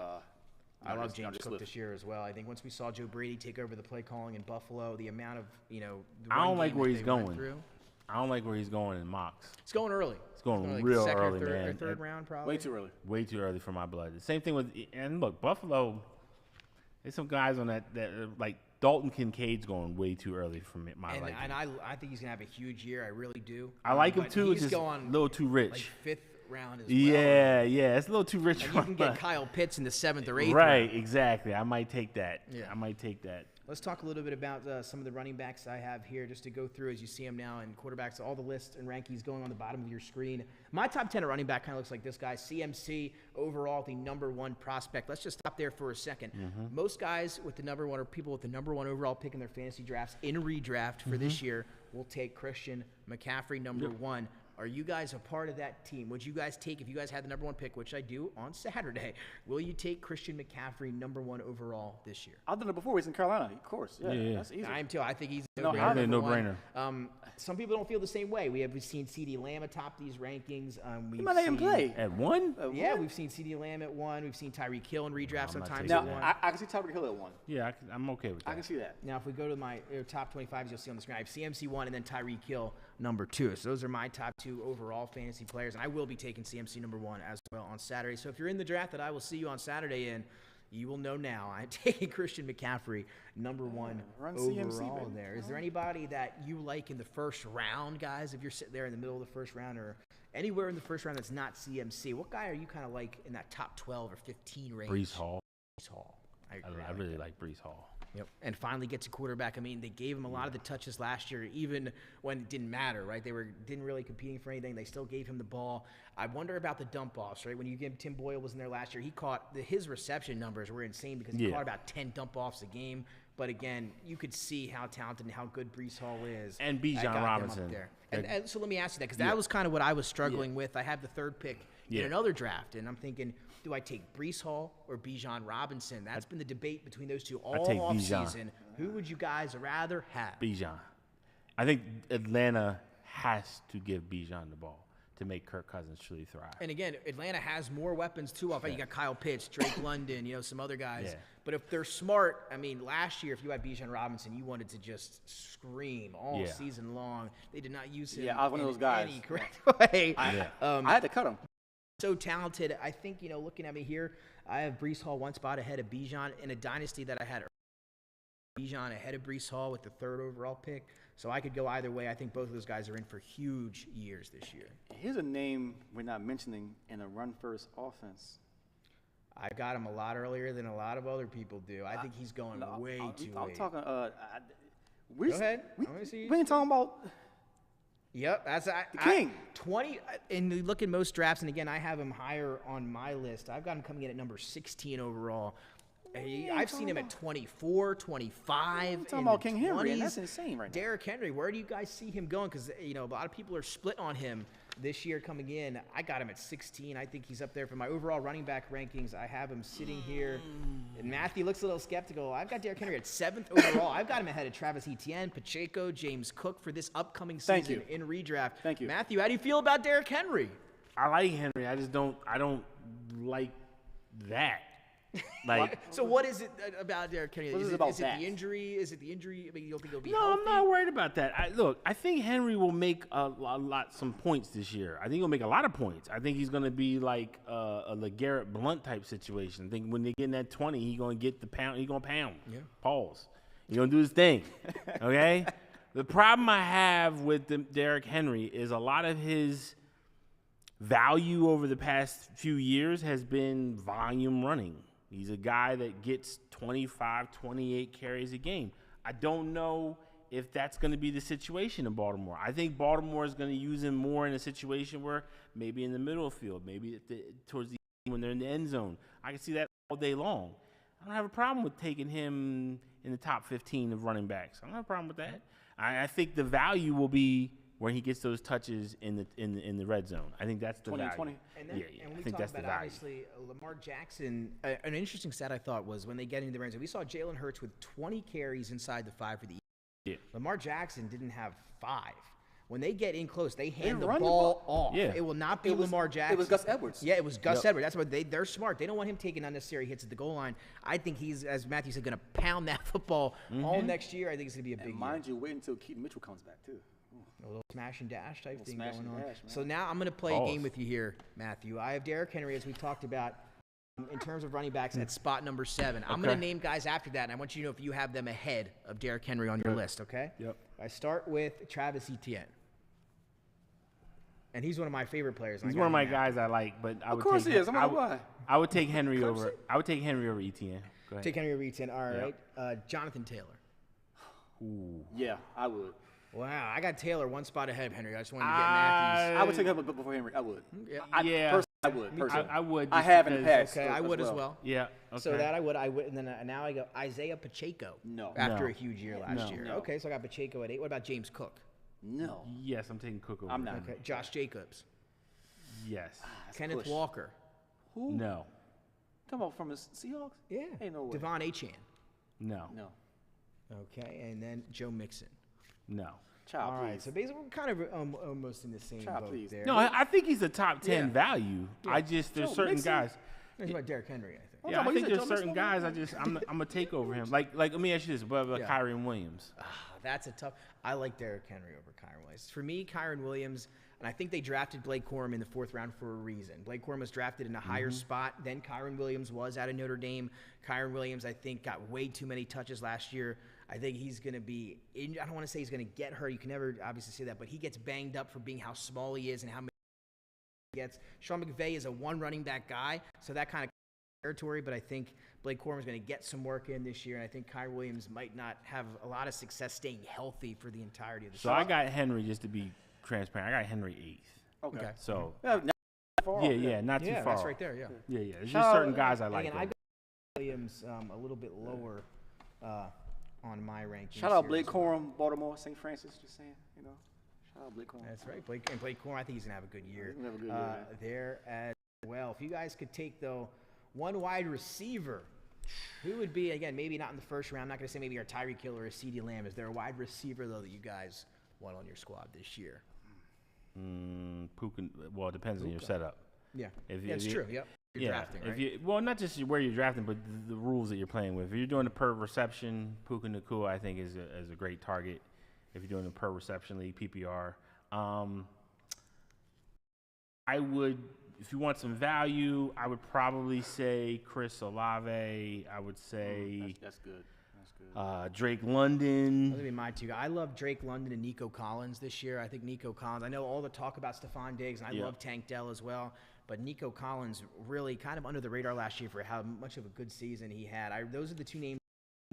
I love James Cook this year as well. I think once we saw Joe Brady take over the play calling in Buffalo, the amount of, I don't like where he's going. I don't like where he's going in mocks. It's going early. It's going like real second early, or man. Third round, probably. Way too early. Way too early for my blood. The same thing with, and look, Buffalo, there's some guys on that like Dalton Kincaid's going way too early for my liking. And I think he's going to have a huge year. I really do. I like him too. It's just a little too rich. Like fifth round as well. Yeah, it's a little too rich. And you can get Kyle Pitts in the 7th or 8th Right, round. exactly. I might take that. Yeah. I might take that. Let's talk a little bit about some of the running backs I have here just to go through as you see them now, and quarterbacks, all the lists and rankings going on the bottom of your screen. My top 10 at running back kind of looks like this guy. CMC, overall, the #1 prospect. Let's just stop there for a second. Most guys with the #1 or people with the #1 overall pick in their fantasy drafts in redraft for this year will take Christian McCaffrey, #1. Are you guys a part of that team? Would you guys take, if you guys had the #1 pick, which I do on Saturday, will you take Christian McCaffrey #1 overall this year? I've done it before. He's in Carolina, of course. Yeah. That's easy. I am too. I think he's a no-brainer. Some people don't feel the same way. We've seen CeeDee Lamb atop these rankings. He might not even play. At 1? Yeah, we've seen CeeDee Lamb at 1. We've seen Tyreek Hill in redraft sometimes Now, at 1. I can see Tyreek Hill at 1. Yeah, I'm okay with that. I can see that. Now, if we go to my top 25s, you'll see on the screen, I have CMC 1 and then Tyreek Hill #2. So those are my top 2 overall fantasy players, and I will be taking CMC #1 as well on Saturday. So if you're in the draft that I will see you on Saturday in, you will know now I'm taking Christian McCaffrey #1 Run overall CMC, there. Is there anybody that you like in the first round, guys, if you're sitting there in the middle of the first round or anywhere in the first round that's not CMC? What guy are you kind of like in that top 12 or 15 range? Brees Hall. Brees Hall. I agree. I really like Brees Hall. Yep. And finally gets a quarterback. I mean, they gave him a lot of the touches last year, even when it didn't matter, right? They didn't really competing for anything. They still gave him the ball. I wonder about the dump offs, right? When you give Tim Boyle was in there last year, he caught his reception numbers were insane because he caught about 10 dump offs a game. But again, you could see how talented and how good Brees Hall is. And Bijan Robinson. There. And so let me ask you that, because that was kind of what I was struggling with. I had the 3rd pick in another draft, and I'm thinking, do I take Brees Hall or Bijan Robinson? That's been the debate between those two all offseason. Who would you guys rather have? Bijan. I think Atlanta has to give Bijan the ball to make Kirk Cousins truly thrive. And again, Atlanta has more weapons too. You got Kyle Pitts, Drake London, some other guys. Yeah. But if they're smart, I mean, last year, if you had Bijan Robinson, you wanted to just scream all season long. They did not use him. Yeah, I was one of those guys. Any correct way. I had to cut him. So talented. I think, looking at me here, I have Brees Hall 1 spot ahead of Bijan in a dynasty that I had Bijan ahead of Brees Hall with the 3rd overall pick. So I could go either way. I think both of those guys are in for huge years this year. Here's a name we're not mentioning in a run-first offense. I got him a lot earlier than a lot of other people do. I think he's going way too late. I'm talking. Go ahead. We Let me see. ain't talking about. Yep, that's the king. 20. And you look at most drafts, and again, I have him higher on my list. I've got him coming in at number 16 overall. I've seen him at 24, 25. I'm talking about King Henry, and that's insane right now. Derrick Henry, where do you guys see him going? Because a lot of people are split on him. this year coming in, I got him at 16. I think he's up there for my overall running back rankings. I have him sitting here. And Matthew looks a little skeptical. I've got Derrick Henry at 7th overall. I've got him ahead of Travis Etienne, Pacheco, James Cook for this upcoming season in redraft. Thank you. Matthew, how do you feel about Derrick Henry? I like Henry. I don't like that. Like, so what is it about Derrick Henry? What is Is it it, about is it that? the injury? Is it the injury? I mean, you don't think he'll be no, healthy? I'm not worried about that. I think Henry will make some points this year. I think he'll make a lot of points. I think he's going to be like a LeGarrette Blunt type situation. I think when they get in that 20, he's going to get the pound. He's going to pound. Yeah. Pause. He's going to do his thing. Okay? The problem I have with Derrick Henry is a lot of his value over the past few years has been volume running. He's a guy that gets 25, 28 carries a game. I don't know if that's going to be the situation in Baltimore. I think Baltimore is going to use him more in a situation where maybe in the middle of the field, maybe towards the end when they're in the end zone. I can see that all day long. I don't have a problem with taking him in the top 15 of running backs. I don't have a problem with that. I think the value will be where he gets those touches in the red zone. I think that's the 20 value. 20. And then, Yeah, and I we think talk that's the about value. obviously Lamar Jackson. An interesting stat I thought was when they get into the red zone, we saw Jalen Hurts with 20 carries inside the 5 for the Eagles. Yeah. Lamar Jackson didn't have 5. When they get in close, they hand the run the ball ball. off. Yeah. It will not be It was- Lamar Jackson. it was Gus Edwards. Yeah, it was Gus Edwards. That's what they're smart. They don't want him taking unnecessary hits at the goal line. I think he's, as Matthew said, going to pound that football all next year. I think it's going to be a big And mind you, wait until Keaton Mitchell comes back too. a little smash and dash type thing smash going and on. dash, man. So now I'm going to play a Pause. game with you here, Matthew. I have Derrick Henry, as we talked about, in terms of running backs at spot number 7. I'm going to name guys after that, and I want you to know if you have them ahead of Derrick Henry on your list, okay? Yep. I start with Travis Etienne. And he's one of my favorite players. He's one of my guys I like, but I would course take he is. I'm not why. I would take Henry over. I would take Henry over Etienne. Go ahead. Take Henry over Etienne. All Yep. right. Jonathan Taylor. Yeah, I would. Wow, I got Taylor one spot ahead of Henry. I just wanted to get Matthews. I would take him before Henry. I would. Yeah. Personally, I would. Personally. I would. I just have in the because- past. Okay, I would as well. Yeah. Okay. So that I would, and then now I go Isaiah Pacheco. No. After No. a huge year last year. No. Okay, so I got Pacheco at 8. What about James Cook? No. Yes, I'm taking Cook over. I'm not. Okay, Josh Jacobs. Yes. Kenneth push. Walker. Who? No. Come on, from the Seahawks? Yeah. Ain't no way. Devon Achane. No. No. Okay, and then Joe Mixon. No. Child, All right, please. so basically we're kind of almost in the same Child, boat please. there. No, I think he's a top 10 Yeah. value. I just there's Joe certain Mixon? guys. It's about Derrick Henry, I think. I'm Yeah, talking I about- think you said there's Joe certain Mixon? guys I'm gonna take over him. Like let me ask you this: what about Yeah. Kyron Williams? That's a tough. I like Derrick Henry over Kyron Williams. For me, Kyron Williams, and I think they drafted Blake Corum in the 4th round for a reason. Blake Corum was drafted in a higher spot than Kyron Williams was out of Notre Dame. Kyron Williams, I think, got way too many touches last year. I think he's going to be – I don't want to say he's going to get hurt. You can never obviously say that, but he gets banged up for being how small he is and how many he gets. Sean McVay is a one running back guy, so that kind of territory, but I think Blake Corum is going to get some work in this year, and I think Kyron Williams might not have a lot of success staying healthy for the entirety of the So season. I got Henry, just to be transparent. I got Henry 8th. Okay. So Yeah, not far off, not too Yeah, far. that's off. right there, yeah. Yeah. There's Shout just out- certain guys I like. Again, I though. got Williams a little bit lower on my rankings. Shout out here Blake as well. Corum, Baltimore, St. Francis, just saying, you know. Shout out Blake Corum. That's right, Blake Corum. I think he's gonna have a good year. He's gonna have a good year, there as well. If you guys could take though one wide receiver, who would be again maybe not in the 1st round? I'm not gonna say maybe our Tyreek Hill or a CeeDee Lamb. Is there a wide receiver though that you guys want on your squad this year? Puka, well, it depends on your setup. Yeah, If you- that's if you- true. Yep, you're drafting, right? If you, well, not just where you're drafting, but the rules that you're playing with. If you're doing the per reception, Puka Nacua, I think is a great target. If you're doing the per reception league, PPR, I would, if you want some value, I would probably say Chris Olave. I would say That's good. That's good. Drake Those London. would be my two. I love Drake London and Nico Collins this year. I think Nico Collins. I know all the talk about Stephon Diggs, and I Yeah. love Tank Dell as well. But Nico Collins really kind of under the radar last year for how much of a good season he had. Those are the two names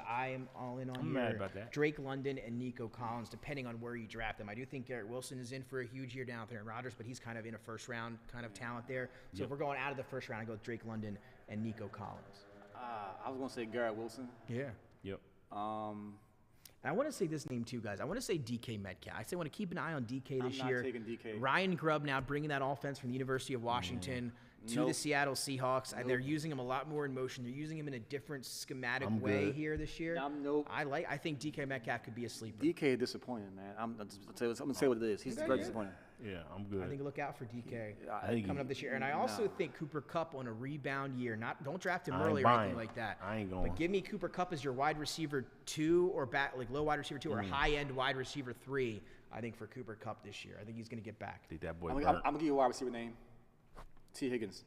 I am all in on I'm here. mad about that. Drake London and Nico Collins, depending on where you draft them. I do think Garrett Wilson is in for a huge year down there in Rodgers, but he's kind of in a 1st round kind of talent there. So if we're going out of the 1st round, I go with Drake London and Nico Collins. I was gonna say Garrett Wilson. Yeah. Yep. And I want to say this name too, guys. I want to say DK Metcalf. I want to keep an eye on DK this year. I'm not taking DK. Ryan Grubb now bringing that offense from the University of Washington to the Seattle Seahawks. And they're using him a lot more in motion. They're using him in a different schematic way here this year. I think DK Metcalf could be a sleeper. DK is disappointing, man. I'm going to say what it is. He's very disappointing. Yeah, I'm good. I think look out for DK coming up this year. And I also think Cooper Kupp on a rebound year. Don't draft him early or anything like that. I ain't going. But give me Cooper Kupp as your wide receiver 2 or back, like low wide receiver 2 or high-end wide receiver 3, I think, for Cooper Kupp this year. I think he's going to get back. I think that boy I'm going to give you a wide receiver name. T. Higgins.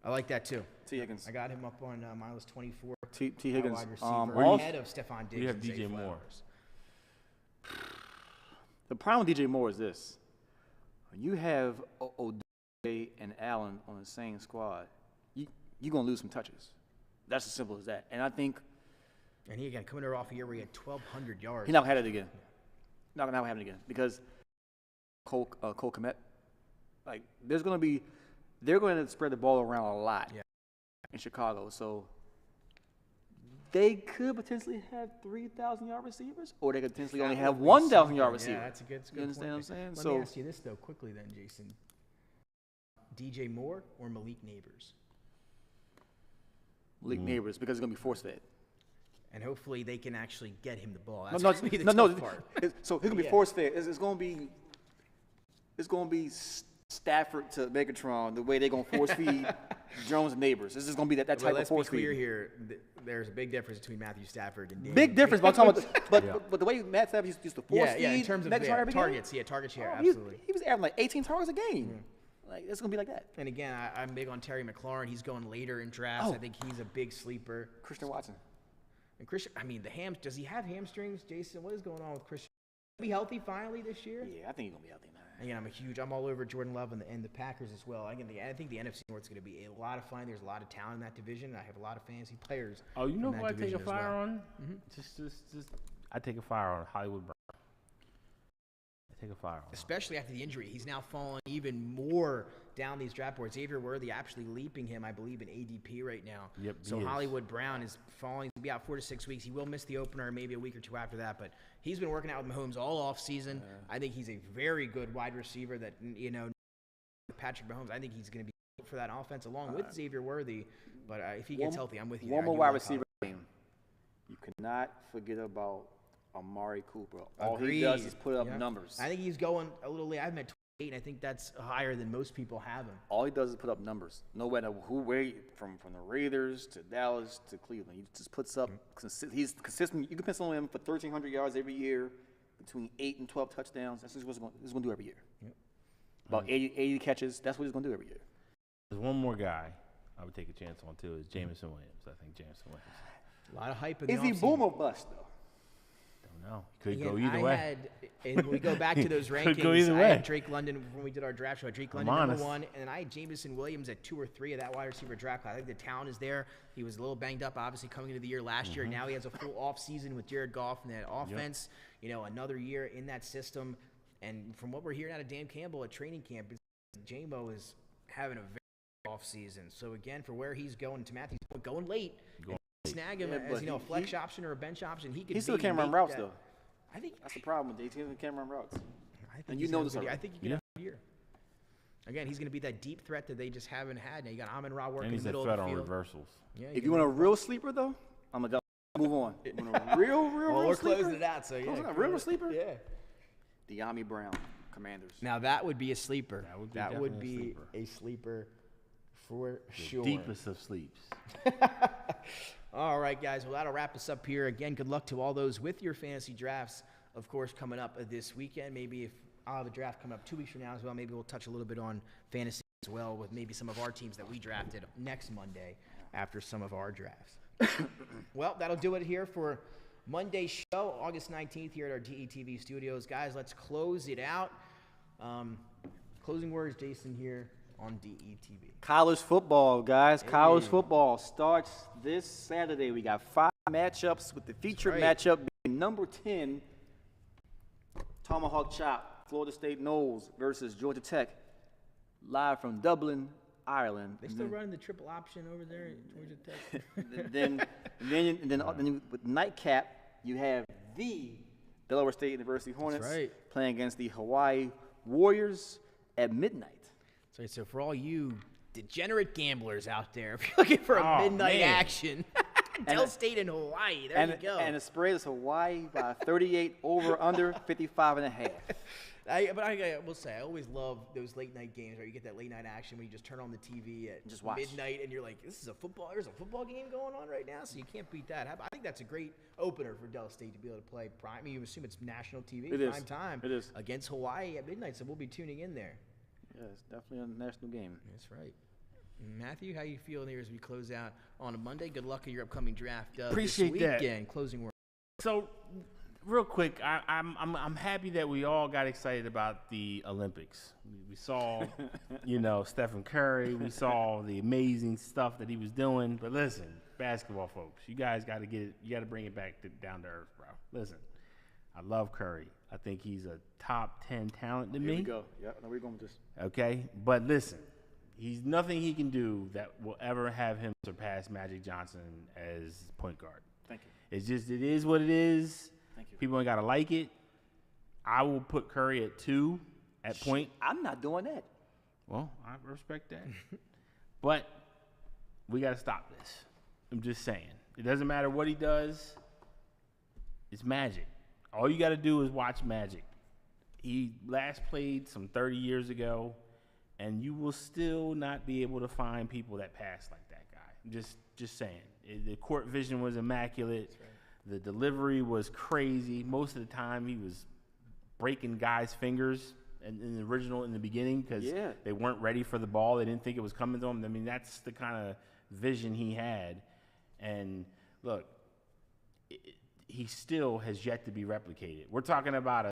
I like that too. T. Higgins. I got him up on my list 24. T. Higgins. Wide receiver, ahead of Stephon Diggs. You have and DJ Zay Moore. Flowers. The problem with DJ Moore is this. When you have O'Day and Allen on the same squad, you're going to lose some touches. That's as simple as that. And I think – and he, again, coming off a year where he had 1,200 yards. he's not going to have it again. Not going to have it again because Cole Kmet, like, they're going to spread the ball around a lot in Chicago. So they could potentially have 3,000-yard receivers, or they could potentially only have 1,000-yard receiver. Yeah, that's a good You understand what I'm saying? Let me ask you this, though, quickly then, Jason. DJ Moore or Malik Neighbors? Malik Neighbors, because it's going to be force-fed. And hopefully they can actually get him the ball. That's No, going to be the tough part. So he's going to be force-fed. It's going to be Stafford to Megatron, the way they're going to force-feed Jones and Neighbors. This is going to be that type of force feed. Let's be clear here. There's a big difference between Matthew Stafford and Daniel. Big difference, but I'm talking about but the way Matt Stafford used to force feed in terms of Megatron every targets. game. Yeah, targets here, He absolutely. was averaging like 18 targets a game. Like, it's going to be like that. And again, I'm big on Terry McLaurin. He's going later in drafts. I think he's a big sleeper. Christian Watson. And Christian, I mean, does he have hamstrings, Jason? What is going on with Christian? Be healthy finally this year? Yeah, I think he's going to be healthy now. Again, I'm all over Jordan Love and the Packers as well. Again, I think the NFC North is going to be a lot of fun. There's a lot of talent in that division. I have a lot of fantasy players. Oh, you know who I take a fire on? Just I take a fire on Hollywood Brown. I take a fire on. Especially after the injury, he's now fallen even more down these draft boards. Xavier Worthy actually leaping him, I believe, in ADP right now. Yep. So Hollywood Brown is falling. He'll be out 4 to 6 weeks. He will miss the opener, maybe a week or two after that. But he's been working out with Mahomes all off season. I think he's a very good wide receiver. That Patrick Mahomes. I think he's going to be for that offense along with Xavier Worthy. But if he gets healthy, I'm with you. One more wide receiver name. You cannot forget about Amari Cooper. All he does is put up numbers. I think he's going a little late. I've met 28, and I think that's higher than most people have him. All he does is put up numbers. No matter from the Raiders to Dallas to Cleveland, he just puts up. He's consistent. You can pencil him for 1,300 yards every year, between 8 and 12 touchdowns. That's what he's going to do every year. Yep. About 80 catches. That's what he's going to do every year. There's one more guy I would take a chance on too. Is Jameson Williams. I think Jameson Williams. A lot of hype in the offseason. Is he boom or bust though? No, could go either way. And we go back to those rankings. Could go either I way. had Drake London when we did our draft show. I had Drake London number 1, and I had Jameson Williams at 2 or 3 of that wide receiver draft class. I think the talent is there. He was a little banged up, obviously, coming into the year last year. Now he has a full off season with Jared Goff and that offense. Another year in that system. And from what we're hearing out of Dan Campbell at training camp, J-Mo is having a very off season. So again, for where he's going, to Matthew's going late. Snag him as a flex option or a bench option. He still can't run routes though. I think that's the problem with DT. He can't run routes. And you know this already. I think you can have a year. Again, he's going to be that deep threat that they just haven't had. Now you got Amon-Ra working in the middle of the field. And he's a threat on reversals. Yeah, if you want a real sleeper though, I'm gonna move on. You want a real we're sleeper? Closing it out. So yeah, real sleeper. Yeah. De'Ami Brown, Commanders. Now that would be a sleeper. That would be a sleeper for sure. Deepest of sleeps. All right, guys. Well, that'll wrap us up here. Again, good luck to all those with your fantasy drafts, of course, coming up this weekend. Maybe if I'll have a draft coming up 2 weeks from now as well, maybe we'll touch a little bit on fantasy as well with maybe some of our teams that we drafted next Monday after some of our drafts. Well, that'll do it here for Monday's show, August 19th here at our DETV studios. Guys, let's close it out. Closing words, Jason, here on DETV. College football, guys. College football starts this Saturday. We got 5 matchups with the featured matchup being number 10, Tomahawk Chop, Florida State Noles versus Georgia Tech, live from Dublin, Ireland. They still running the triple option over there at Georgia Tech. then with nightcap, you have the Delaware State University Hornets right. playing against the Hawaii Warriors at midnight. So for all you degenerate gamblers out there, if you're looking for a midnight action, Del State in Hawaii, there you go. And the spread is Hawaii by 38 over under 55.5. I will say, I always love those late night games where you get that late night action when you just turn on the TV at just watch. midnight and you're like, there's a football game going on right now, so you can't beat that. I think that's a great opener for Del State to be able to play prime. I mean, you assume it's national TV, prime time. It is. Against Hawaii at midnight, so we'll be tuning in there. Yeah, it's definitely a national game. That's right. Matthew, how you feeling here as we close out on a Monday? Good luck in your upcoming draft Appreciate this weekend. Closing word. So, real quick, I'm happy that we all got excited about the Olympics. We saw, Stephen Curry. We saw the amazing stuff that he was doing. But listen, basketball folks, you guys got to get it. You got to bring it back down to earth, bro. Listen, I love Curry. I think he's a top 10 talent to me. Here we go. Yeah, no, we're going with this. Okay, but listen, he's nothing he can do that will ever have him surpass Magic Johnson as point guard. Thank you. It is what it is. Thank you. People ain't got to like it. I will put Curry at 2 at point. I'm not doing that. Well, I respect that. But we got to stop this. I'm just saying. It doesn't matter what he does. It's Magic. All you got to do is watch Magic. He last played some 30 years ago, and you will still not be able to find people that pass like that guy. I'm just saying. The court vision was immaculate. Right. The delivery was crazy. Most of the time, he was breaking guys' fingers in the beginning because they weren't ready for the ball. They didn't think it was coming to them. I mean, that's the kind of vision he had. And look, he still has yet to be replicated. We're talking about a